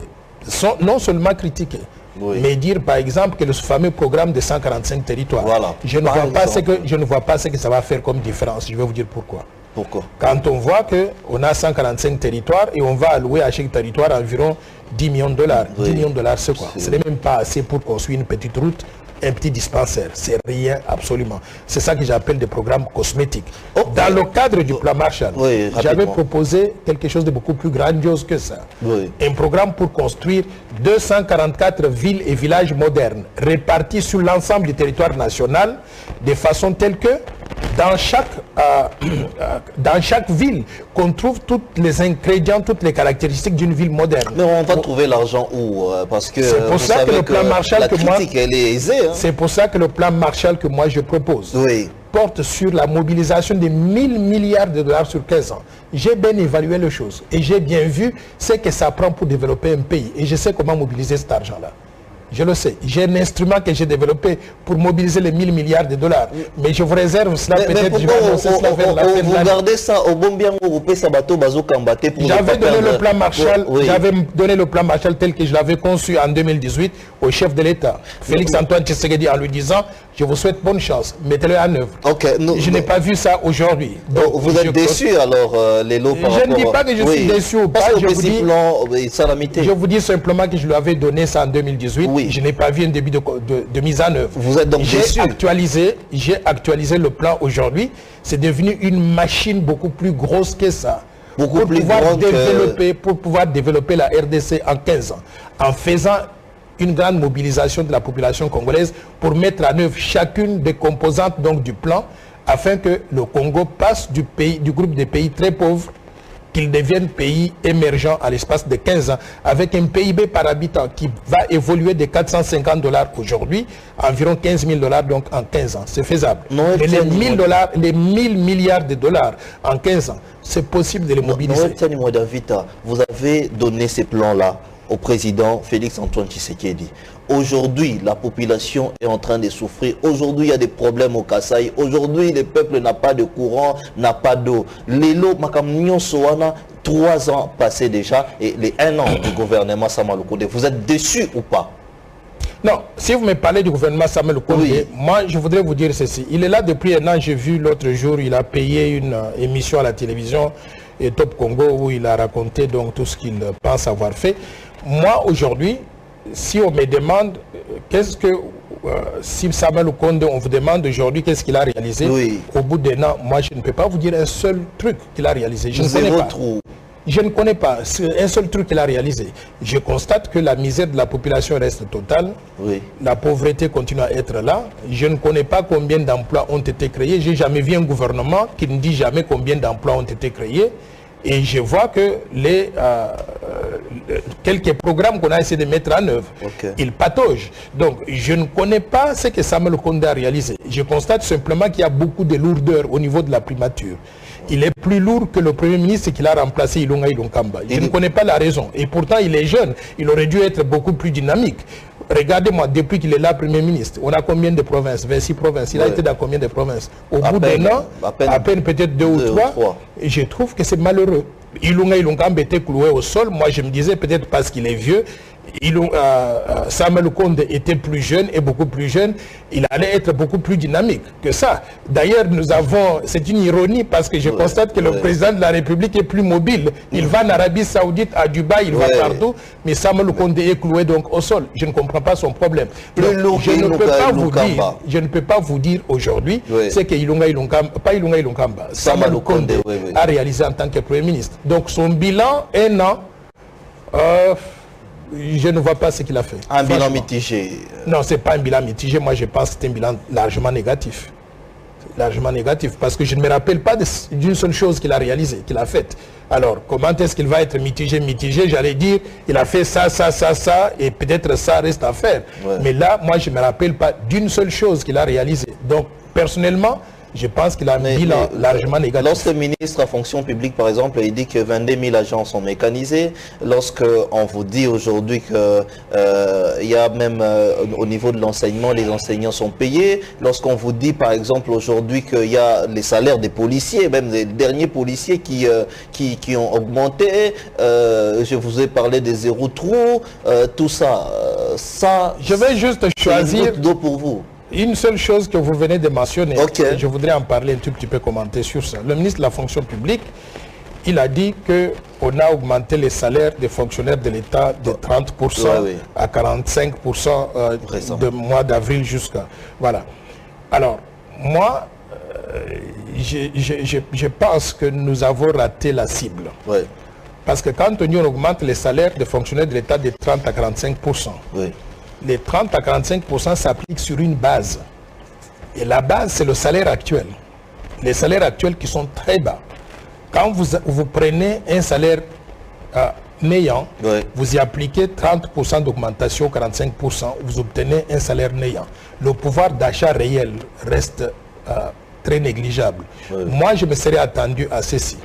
non seulement critiquer, mais dire par exemple que ce fameux programme de 145 territoires, je ne vois pas ce que ça va faire comme différence. Je vais vous dire pourquoi. Pourquoi? Quand on voit qu'on a 145 territoires et on va allouer à chaque territoire environ 10 millions de dollars. 10 millions de dollars, c'est quoi? Ce n'est même pas assez pour construire une petite route, un petit dispensaire. C'est rien, absolument. C'est ça que j'appelle des programmes cosmétiques. Dans le cadre du plan Marshall, j'avais proposé quelque chose de beaucoup plus grandiose que ça. Un programme pour construire 244 villes et villages modernes répartis sur l'ensemble du territoire national de façon telle que dans chaque ville, qu'on trouve tous les ingrédients, toutes les caractéristiques d'une ville moderne. Mais on va trouver l'argent où? Parce que c'est pour ça que le plan Marshall elle est aisée. C'est pour ça que le plan Marshall que moi je propose porte sur la mobilisation de 1000 milliards de dollars sur 15 ans. J'ai bien évalué les choses et j'ai bien vu ce que ça prend pour développer un pays. Et je sais comment mobiliser cet argent-là. Je le sais. J'ai un instrument que j'ai développé pour mobiliser les 1000 milliards de dollars. Mais je vous réserve cela peut-être. Je vais annoncer cela vers la fin de l'année. Vous gardez ça au bon bien européen, Sabato Bazo Kambaté pour J'avais donné le plan Marshall. Oui. J'avais donné le plan Marshall tel que je l'avais conçu en 2018 au chef de l'État, Félix-Antoine Tshisekedi, en lui disant je vous souhaite bonne chance, mettez-le en œuvre. Je n'ai pas vu ça aujourd'hui. Vous êtes déçu alors, les lots par Je ne dis pas que je suis déçu ou pas. Je vous dis simplement que je lui avais donné ça en 2018. Oui. Je n'ai pas vu un début de mise en œuvre. Vous êtes donc déçu. J'ai actualisé le plan aujourd'hui. C'est devenu une machine beaucoup plus grosse que ça. Pour pouvoir développer la RDC en 15 ans. En faisant une grande mobilisation de la population congolaise pour mettre en œuvre chacune des composantes donc, du plan afin que le Congo passe du groupe des pays très pauvres qu'il devienne pays émergent à l'espace de 15 ans avec un PIB par habitant qui va évoluer de 450 $ aujourd'hui à environ 15 000 $ donc en 15 ans. C'est faisable. Et les 1000 milliards de dollars en 15 ans, c'est possible de les mobiliser. Vous avez donné ces plans-là au président Félix-Antoine Tshisekedi. Aujourd'hui, la population est en train de souffrir. Aujourd'hui, il y a des problèmes au Kasaï. Aujourd'hui, le peuple n'a pas de courant, n'a pas d'eau. Les lots, Makamnion Soana, 3 ans passés déjà, et les 1 an du gouvernement Samuel Okonde. Vous êtes déçu ou pas? Non, si vous me parlez du gouvernement Samuel Okonde, moi je voudrais vous dire ceci. Il est là depuis 1 an, j'ai vu l'autre jour, il a payé une émission à la télévision et Top Congo où il a raconté donc tout ce qu'il pense avoir fait. Moi aujourd'hui, si on me demande qu'est-ce que si Samuel Okonde, on vous demande aujourd'hui qu'est-ce qu'il a réalisé, au bout d'1 an, moi je ne peux pas vous dire un seul truc qu'il a réalisé. Je ne connais pas. Je ne connais pas un seul truc qu'il a réalisé. Je constate que la misère de la population reste totale. La pauvreté continue à être là. Je ne connais pas combien d'emplois ont été créés. Je n'ai jamais vu un gouvernement qui ne dit jamais combien d'emplois ont été créés. Et je vois que quelques programmes qu'on a essayé de mettre en œuvre, ils pataugent. Donc, je ne connais pas ce que Samuel Okonde a réalisé. Je constate simplement qu'il y a beaucoup de lourdeur au niveau de la primature. Il est plus lourd que le Premier ministre qui l'a remplacé, Ilunga Ilunkamba. Je ne connais pas la raison. Et pourtant, il est jeune. Il aurait dû être beaucoup plus dynamique. Regardez-moi, depuis qu'il est là, Premier ministre, on a combien de provinces? 26 provinces. Il a été dans combien de provinces? Au bout d'un an, à peine peut-être 2 ou 3. Et je trouve que c'est malheureux. Ilunga Ilunkamba était cloué au sol. Moi, je me disais peut-être parce qu'il est vieux. Samuel Okonde était plus jeune et beaucoup plus jeune, il allait être beaucoup plus dynamique que ça. D'ailleurs, c'est une ironie parce que je constate que le président de la République est plus mobile. Il va en Arabie Saoudite, à Dubaï, il va partout, mais Samuel Okonde est cloué donc au sol. Je ne comprends pas son problème. Donc, je ne peux pas vous dire aujourd'hui ce que Samuel Okonde a réalisé en tant que Premier ministre. Donc son bilan, 1 an, je ne vois pas ce qu'il a fait. Un bilan mitigé? Non, ce n'est pas un bilan mitigé. Moi, je pense que c'est un bilan largement négatif. Largement négatif, parce que je ne me rappelle pas d'une seule chose qu'il a réalisée, qu'il a faite. Alors, comment est-ce qu'il va être mitigé? J'allais dire, il a fait ça, et peut-être ça reste à faire. Mais là, moi, je ne me rappelle pas d'une seule chose qu'il a réalisée. Donc, personnellement, je pense qu'il a un bilan largement négatif. Lorsque le ministre en fonction publique, par exemple, il dit que 22 000 agents sont mécanisés, lorsqu'on vous dit aujourd'hui qu'il y a même au niveau de l'enseignement, les enseignants sont payés, lorsqu'on vous dit par exemple aujourd'hui qu'il y a les salaires des policiers, même des derniers policiers qui ont augmenté, je vous ai parlé des 0 trous, tout ça, je vais juste choisir une goutte d'eau pour vous. Une seule chose que vous venez de mentionner, je voudrais en parler un tout petit peu, commenter sur ça. Le ministre de la fonction publique, il a dit qu'on a augmenté les salaires des fonctionnaires de l'État de 30% à 45% de mois d'avril jusqu'à... Voilà. Alors, moi, je pense que nous avons raté la cible. Parce que quand on augmente les salaires des fonctionnaires de l'État de 30 à 45%, les 30 à 45% s'appliquent sur une base. Et la base, c'est le salaire actuel. Les salaires actuels qui sont très bas. Quand vous prenez un salaire néant, vous y appliquez 30% d'augmentation, 45%, vous obtenez un salaire néant. Le pouvoir d'achat réel reste très négligeable. Oui. Moi, je me serais attendu à ceci.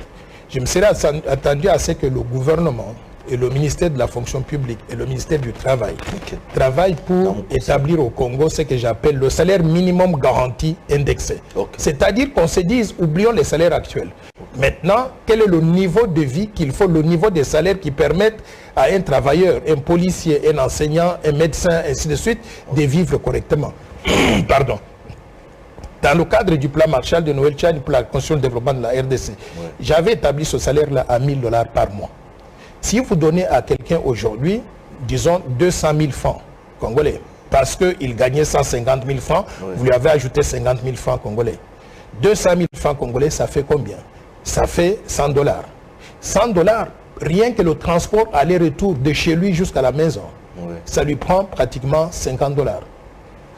Je me serais attendu à ce que le gouvernement et le ministère de la fonction publique et le ministère du travail travaillent pour établir au Congo ce que j'appelle le salaire minimum garanti indexé. C'est-à-dire qu'on se dise, oublions les salaires actuels. Maintenant, quel est le niveau de vie qu'il faut, le niveau des salaires qui permettent à un travailleur, un policier, un enseignant, un médecin, ainsi de suite, de vivre correctement. Pardon. Dans le cadre du plan Marshall de Noël Tchad pour la construction et le développement de la RDC, j'avais établi ce salaire-là à 1 000 $ par mois. Si vous donnez à quelqu'un aujourd'hui, disons 200 000 francs congolais, parce qu'il gagnait 150 000 francs, vous lui avez ajouté 50 000 francs congolais. 200 000 francs congolais, ça fait combien? Ça fait 100 $. 100 $, rien que le transport aller-retour de chez lui jusqu'à la maison, ça lui prend pratiquement 50 $.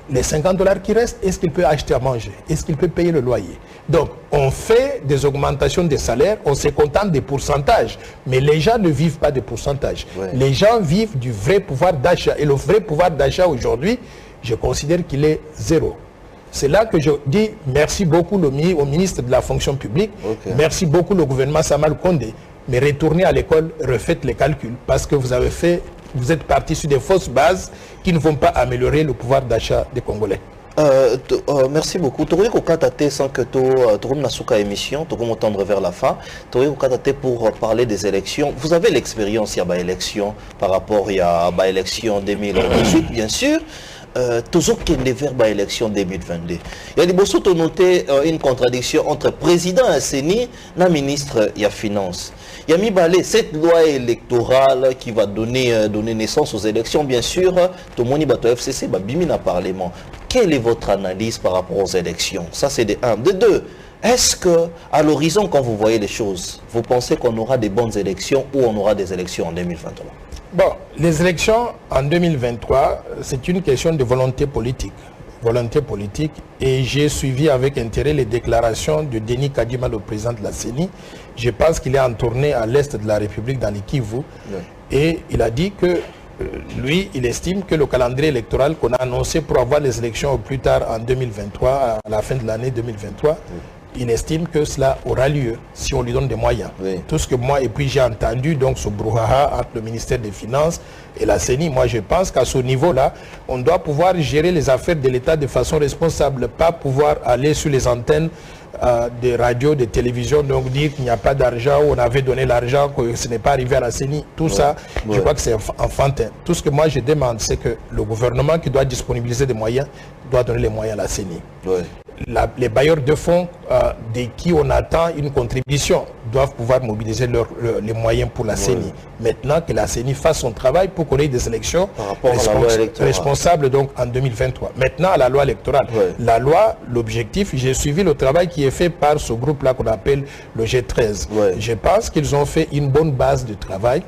Les 50 $ qui restent, est-ce qu'il peut acheter à manger? Est-ce qu'il peut payer le loyer? Donc, on fait des augmentations des salaires, on se contente des pourcentages, mais les gens ne vivent pas des pourcentages. Les gens vivent du vrai pouvoir d'achat. Et le vrai pouvoir d'achat aujourd'hui, je considère qu'il est zéro. C'est là que je dis merci beaucoup au ministre de la fonction publique, merci beaucoup le gouvernement Samal Kondé, mais retournez à l'école, refaites les calculs, parce que vous êtes parti sur des fausses bases qui ne vont pas améliorer le pouvoir d'achat des Congolais. Merci beaucoup. Tori Kokatate, sans que tu nasuka émission, tu vas m'entendre vers la fin. Tori Kokatate pour parler des élections. Vous avez l'expérience, il y a élection par rapport à l'élection 2018, bien sûr. Toujours qu'il y a vers l'élection 2022. Il y a des bosses qui ont noté une contradiction entre président Asseni et ministre des Finances. Il y a mis cette loi électorale qui va donner naissance aux élections, bien sûr, tout le monde va FCC, bimina parlement. Quelle est votre analyse par rapport aux élections? Ça, c'est de 1. De 2, est-ce que à l'horizon, quand vous voyez les choses, vous pensez qu'on aura des bonnes élections ou on aura des élections en 2023? Bon, les élections en 2023, c'est une question de volonté politique. Volonté politique. Et j'ai suivi avec intérêt les déclarations de Denis Kadima, le président de la CENI. Je pense qu'il est en tournée à l'est de la République, dans les Kivu. Et il a dit que lui, il estime que le calendrier électoral qu'on a annoncé pour avoir les élections au plus tard en 2023, à la fin de l'année 2023, il estime que cela aura lieu si on lui donne des moyens. Tout ce que moi, et puis j'ai entendu donc ce brouhaha entre le ministère des Finances et la CENI, moi je pense qu'à ce niveau-là, on doit pouvoir gérer les affaires de l'État de façon responsable, pas pouvoir aller sur les antennes des radios, des télévisions, donc dire qu'il n'y a pas d'argent, on avait donné l'argent, que ce n'est pas arrivé à la CENI, tout ça, je crois que c'est enfantin. Tout ce que moi je demande, c'est que le gouvernement qui doit disponibiliser des moyens, doit donner les moyens à la CENI. Les bailleurs de fonds de qui on attend une contribution doivent pouvoir mobiliser les moyens pour la CENI. Maintenant que la CENI fasse son travail pour qu'on ait des élections responsables donc en 2023. Maintenant à la loi électorale. La loi, l'objectif, j'ai suivi le travail qui est fait par ce groupe-là qu'on appelle le G13. Je pense qu'ils ont fait une bonne base de travail.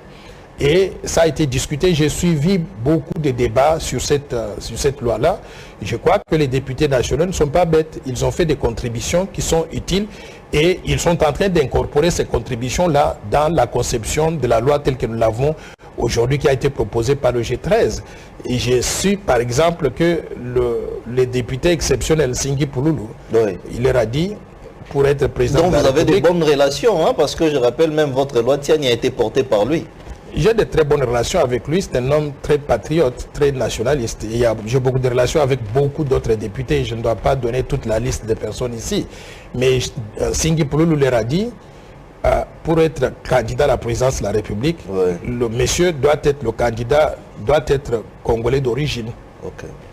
Et ça a été discuté. J'ai suivi beaucoup de débats sur cette loi-là. Je crois que les députés nationaux ne sont pas bêtes. Ils ont fait des contributions qui sont utiles et ils sont en train d'incorporer ces contributions-là dans la conception de la loi telle que nous l'avons aujourd'hui, qui a été proposée par le G13. Et j'ai su, par exemple, que le député exceptionnel, Singhi Pouloulou, il leur a dit, pour être président donc de la vous avez République, des bonnes relations, hein, parce que je rappelle même votre loi Tiani a été portée par lui. J'ai de très bonnes relations avec lui, c'est un homme très patriote, très nationaliste. J'ai beaucoup de relations avec beaucoup d'autres députés, je ne dois pas donner toute la liste des personnes ici. Mais Singhi Pouloulou leur a dit, pour être candidat à la présidence de la République, le monsieur doit être, le candidat doit être congolais d'origine.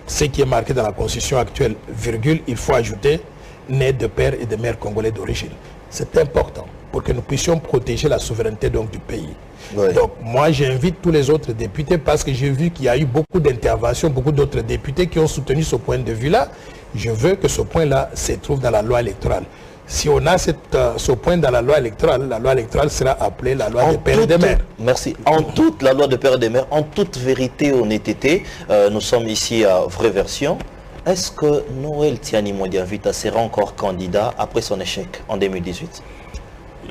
Ce qui est marqué dans la constitution actuelle, virgule, il faut ajouter, né de père et de mère congolais d'origine. C'est important pour que nous puissions protéger la souveraineté donc, du pays. Donc moi j'invite tous les autres députés parce que j'ai vu qu'il y a eu beaucoup d'interventions, beaucoup d'autres députés qui ont soutenu ce point de vue-là. Je veux que ce point-là se trouve dans la loi électorale. Si on a ce point dans la loi électorale sera appelée la loi des pères et des mères. Merci. En toute la loi des pères et des mères, en toute vérité et honnêteté, nous sommes ici à Vraie Version. Est-ce que Noël Tiani Modiavita sera encore candidat après son échec en 2018?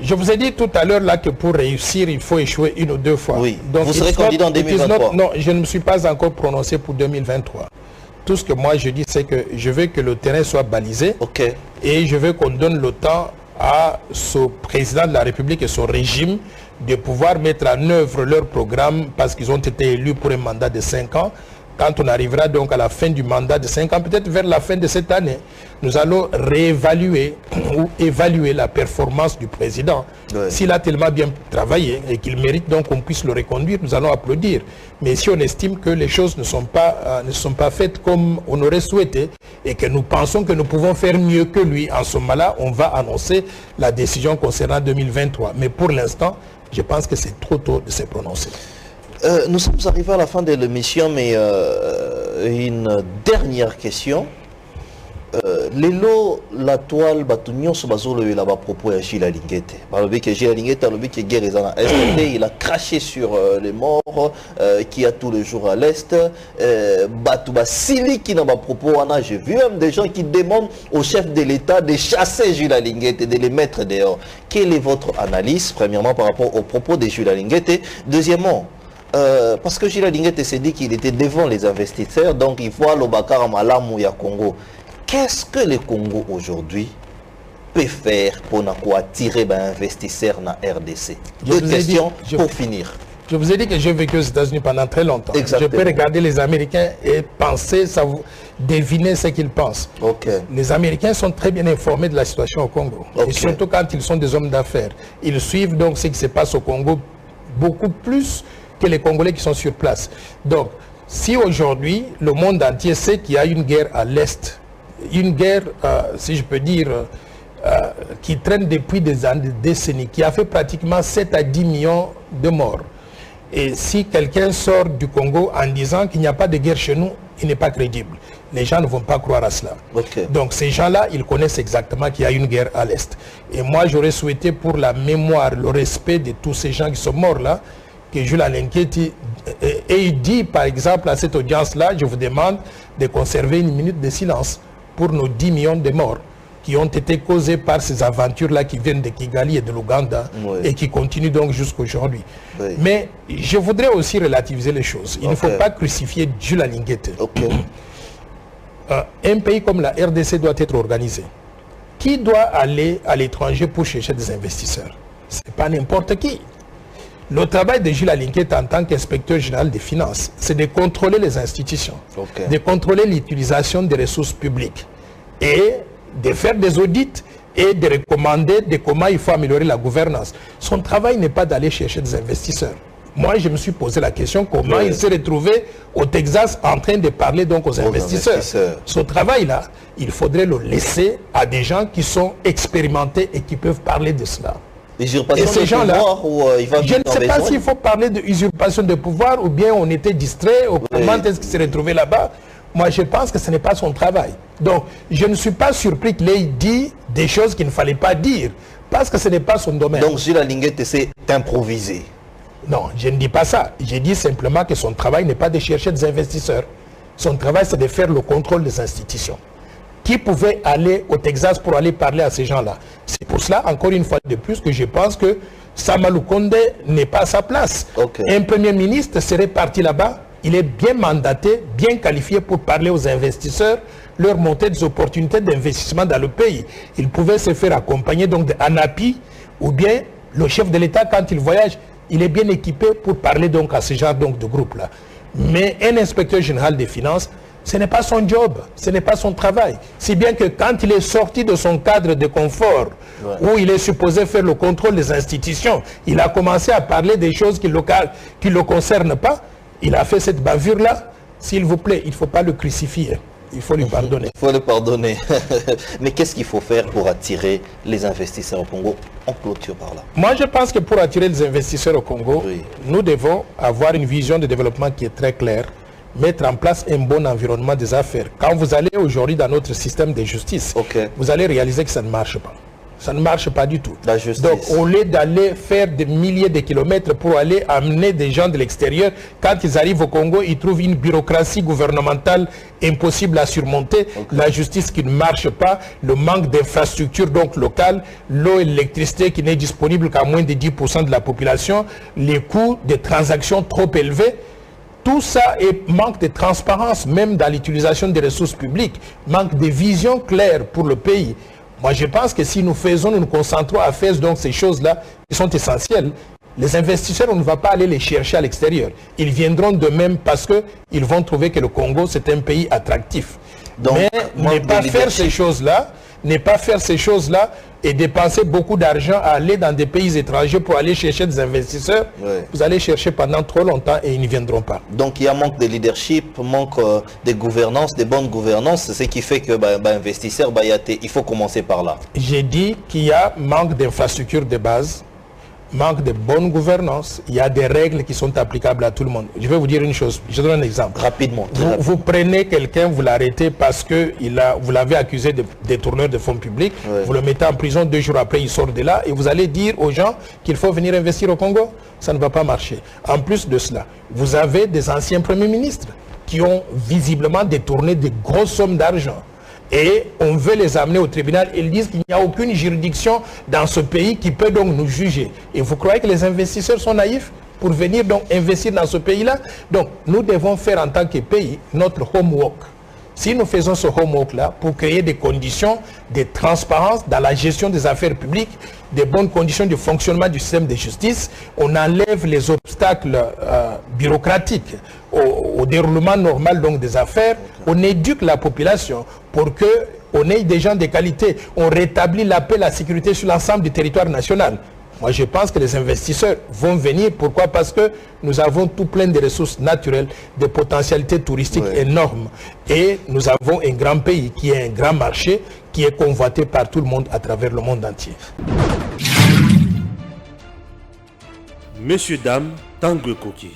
Je vous ai dit tout à l'heure là que pour réussir, il faut échouer une ou deux fois. Oui. Donc, vous serez candidat en 2023? Non, je ne me suis pas encore prononcé pour 2023. Tout ce que moi je dis, c'est que je veux que le terrain soit balisé. Et je veux qu'on donne le temps à ce président de la République et son régime de pouvoir mettre en œuvre leur programme parce qu'ils ont été élus pour un mandat de 5 ans. Quand on arrivera donc à la fin du mandat de 5 ans, peut-être vers la fin de cette année, nous allons réévaluer ou évaluer la performance du président. S'il a tellement bien travaillé et qu'il mérite donc qu'on puisse le reconduire, nous allons applaudir. Mais si on estime que les choses ne sont pas faites comme on aurait souhaité et que nous pensons que nous pouvons faire mieux que lui, en ce moment-là, on va annoncer la décision concernant 2023. Mais pour l'instant, je pense que c'est trop tôt de se prononcer. Nous sommes arrivés à la fin de l'émission, mais une dernière question. Lelo la toile batunyon so bazolo la ba propos ya Gilles Alingete. Balobi que Gilles Alingete alobi que guerre ezana est, il a craché sur les morts qui y a tous les jours à l'est. Batouba Sili qui n'a pas propos, j'ai vu même des gens qui demandent au chef de l'État de chasser Gilles Alingete et de les mettre dehors. Quelle est votre analyse, premièrement, par rapport aux propos de Gilles Alingete? Deuxièmement, parce que Gilles Alingete s'est dit qu'il était devant les investisseurs, donc il faut le Bakar Malamu ya Congo. Qu'est-ce que le Congo aujourd'hui peut faire pour attirer un investisseur dans la RDC? Deux questions pour finir. Je vous ai dit que j'ai vécu aux États-Unis pendant très longtemps. Exactement. Je peux regarder les Américains et penser, deviner ce qu'ils pensent. Les Américains sont très bien informés de la situation au Congo. Et surtout quand ils sont des hommes d'affaires. Ils suivent donc ce qui se passe au Congo beaucoup plus que les Congolais qui sont sur place. Donc, si aujourd'hui, le monde entier sait qu'il y a une guerre à l'Est, une guerre, si je peux dire, qui traîne depuis des décennies, qui a fait pratiquement 7 à 10 millions de morts. Et si quelqu'un sort du Congo en disant qu'il n'y a pas de guerre chez nous, il n'est pas crédible. Les gens ne vont pas croire à cela. Donc ces gens-là, ils connaissent exactement qu'il y a une guerre à l'Est. Et moi, j'aurais souhaité pour la mémoire, le respect de tous ces gens qui sont morts là, que Jules Alingete ait dit, par exemple, à cette audience-là, je vous demande de conserver une minute de silence pour nos 10 millions de morts qui ont été causés par ces aventures-là qui viennent de Kigali et de l'Ouganda et qui continuent donc jusqu'à aujourd'hui. Mais je voudrais aussi relativiser les choses. Il ne faut pas crucifier Jules Alingete. Un pays comme la RDC doit être organisé. Qui doit aller à l'étranger pour chercher des investisseurs? Ce n'est pas n'importe qui. Le travail de Gilles Alingete en tant qu'inspecteur général des finances, c'est de contrôler les institutions, de contrôler l'utilisation des ressources publiques et de faire des audits et de recommander de comment il faut améliorer la gouvernance. Son travail n'est pas d'aller chercher des investisseurs. Moi, je me suis posé la question comment il s'est retrouvé au Texas en train de parler donc aux investisseurs. Ce travail-là, il faudrait le laisser à des gens qui sont expérimentés et qui peuvent parler de cela. Et ces gens-là, je ne sais pas s'il faut parler d'usurpation de pouvoir ou bien on était distrait, ou comment est-ce qu'il s'est retrouvé là-bas. Moi, je pense que ce n'est pas son travail. Donc, je ne suis pas surpris qu'il ait dit des choses qu'il ne fallait pas dire, parce que ce n'est pas son domaine. Donc, Gilles Alingete, c'est improvisé. Non, je ne dis pas ça. Je dis simplement que son travail n'est pas de chercher des investisseurs. Son travail, c'est de faire le contrôle des institutions. Qui pouvait aller au Texas pour aller parler à ces gens-là? C'est pour cela, encore une fois de plus, que je pense que Samalou Konde n'est pas à sa place. Un premier ministre serait parti là-bas. Il est bien mandaté, bien qualifié pour parler aux investisseurs, leur montrer des opportunités d'investissement dans le pays. Il pouvait se faire accompagner donc d'ANAPI ou bien le chef de l'État quand il voyage, il est bien équipé pour parler donc à ce genre donc de groupe-là. Mais un inspecteur général des finances, ce n'est pas son job, ce n'est pas son travail. Si bien que quand il est sorti de son cadre de confort, où il est supposé faire le contrôle des institutions, il a commencé à parler des choses qui ne le concernent pas. Il a fait cette bavure-là. S'il vous plaît, il ne faut pas le crucifier. Il faut lui pardonner. Il faut le pardonner. Mais qu'est-ce qu'il faut faire pour attirer les investisseurs au Congo? On clôture par là. Moi, je pense que pour attirer les investisseurs au Congo, nous devons avoir une vision de développement qui est très claire, mettre en place un bon environnement des affaires. Quand vous allez aujourd'hui dans notre système de justice, vous allez réaliser que ça ne marche pas. Ça ne marche pas du tout. Donc, au lieu d'aller faire des milliers de kilomètres pour aller amener des gens de l'extérieur, quand ils arrivent au Congo, ils trouvent une bureaucratie gouvernementale impossible à surmonter, la justice qui ne marche pas, le manque d'infrastructures donc locales, l'eau et l'électricité qui n'est disponible qu'à moins de 10% de la population, les coûts des transactions trop élevés. tout ça manque de transparence, même dans l'utilisation des ressources publiques, manque de vision claire pour le pays. Moi, je pense que si nous nous concentrons à faire donc ces choses-là qui sont essentielles, les investisseurs, on ne va pas aller les chercher à l'extérieur. Ils viendront de même parce qu'ils vont trouver que le Congo, c'est un pays attractif. Donc, mais ne pas faire ces choses-là, et dépenser beaucoup d'argent à aller dans des pays étrangers pour aller chercher des investisseurs, vous allez chercher pendant trop longtemps et ils ne viendront pas. Donc il y a manque de leadership, manque de gouvernance, de bonne gouvernance, ce qui fait que investisseurs, il faut commencer par là. J'ai dit qu'il y a manque d'infrastructures de base, manque de bonne gouvernance, il y a des règles qui sont applicables à tout le monde. Je vais vous dire une chose, je donne un exemple. Rapidement. Vous prenez quelqu'un, vous l'arrêtez parce que vous l'avez accusé de détourneur de fonds publics, vous le mettez en prison, 2 jours après il sort de là et vous allez dire aux gens qu'il faut venir investir au Congo. Ça ne va pas marcher. En plus de cela, vous avez des anciens premiers ministres qui ont visiblement détourné de grosses sommes d'argent. Et on veut les amener au tribunal. Ils disent qu'il n'y a aucune juridiction dans ce pays qui peut donc nous juger. Et vous croyez que les investisseurs sont naïfs pour venir donc investir dans ce pays-là? Donc nous devons faire en tant que pays notre homework. Si nous faisons ce homework-là pour créer des conditions de transparence dans la gestion des affaires publiques, des bonnes conditions de fonctionnement du système de justice, on enlève les obstacles bureaucratiques au déroulement normal donc, des affaires, on éduque la population pour qu'on ait des gens de qualité, on rétablit la paix, la sécurité sur l'ensemble du territoire national. Moi, je pense que les investisseurs vont venir. Pourquoi? Parce que nous avons tout plein de ressources naturelles, de potentialités touristiques énormes. Et nous avons un grand pays qui est un grand marché, qui est convoité par tout le monde à travers le monde entier. Messieurs, dames, Tanguy Koki.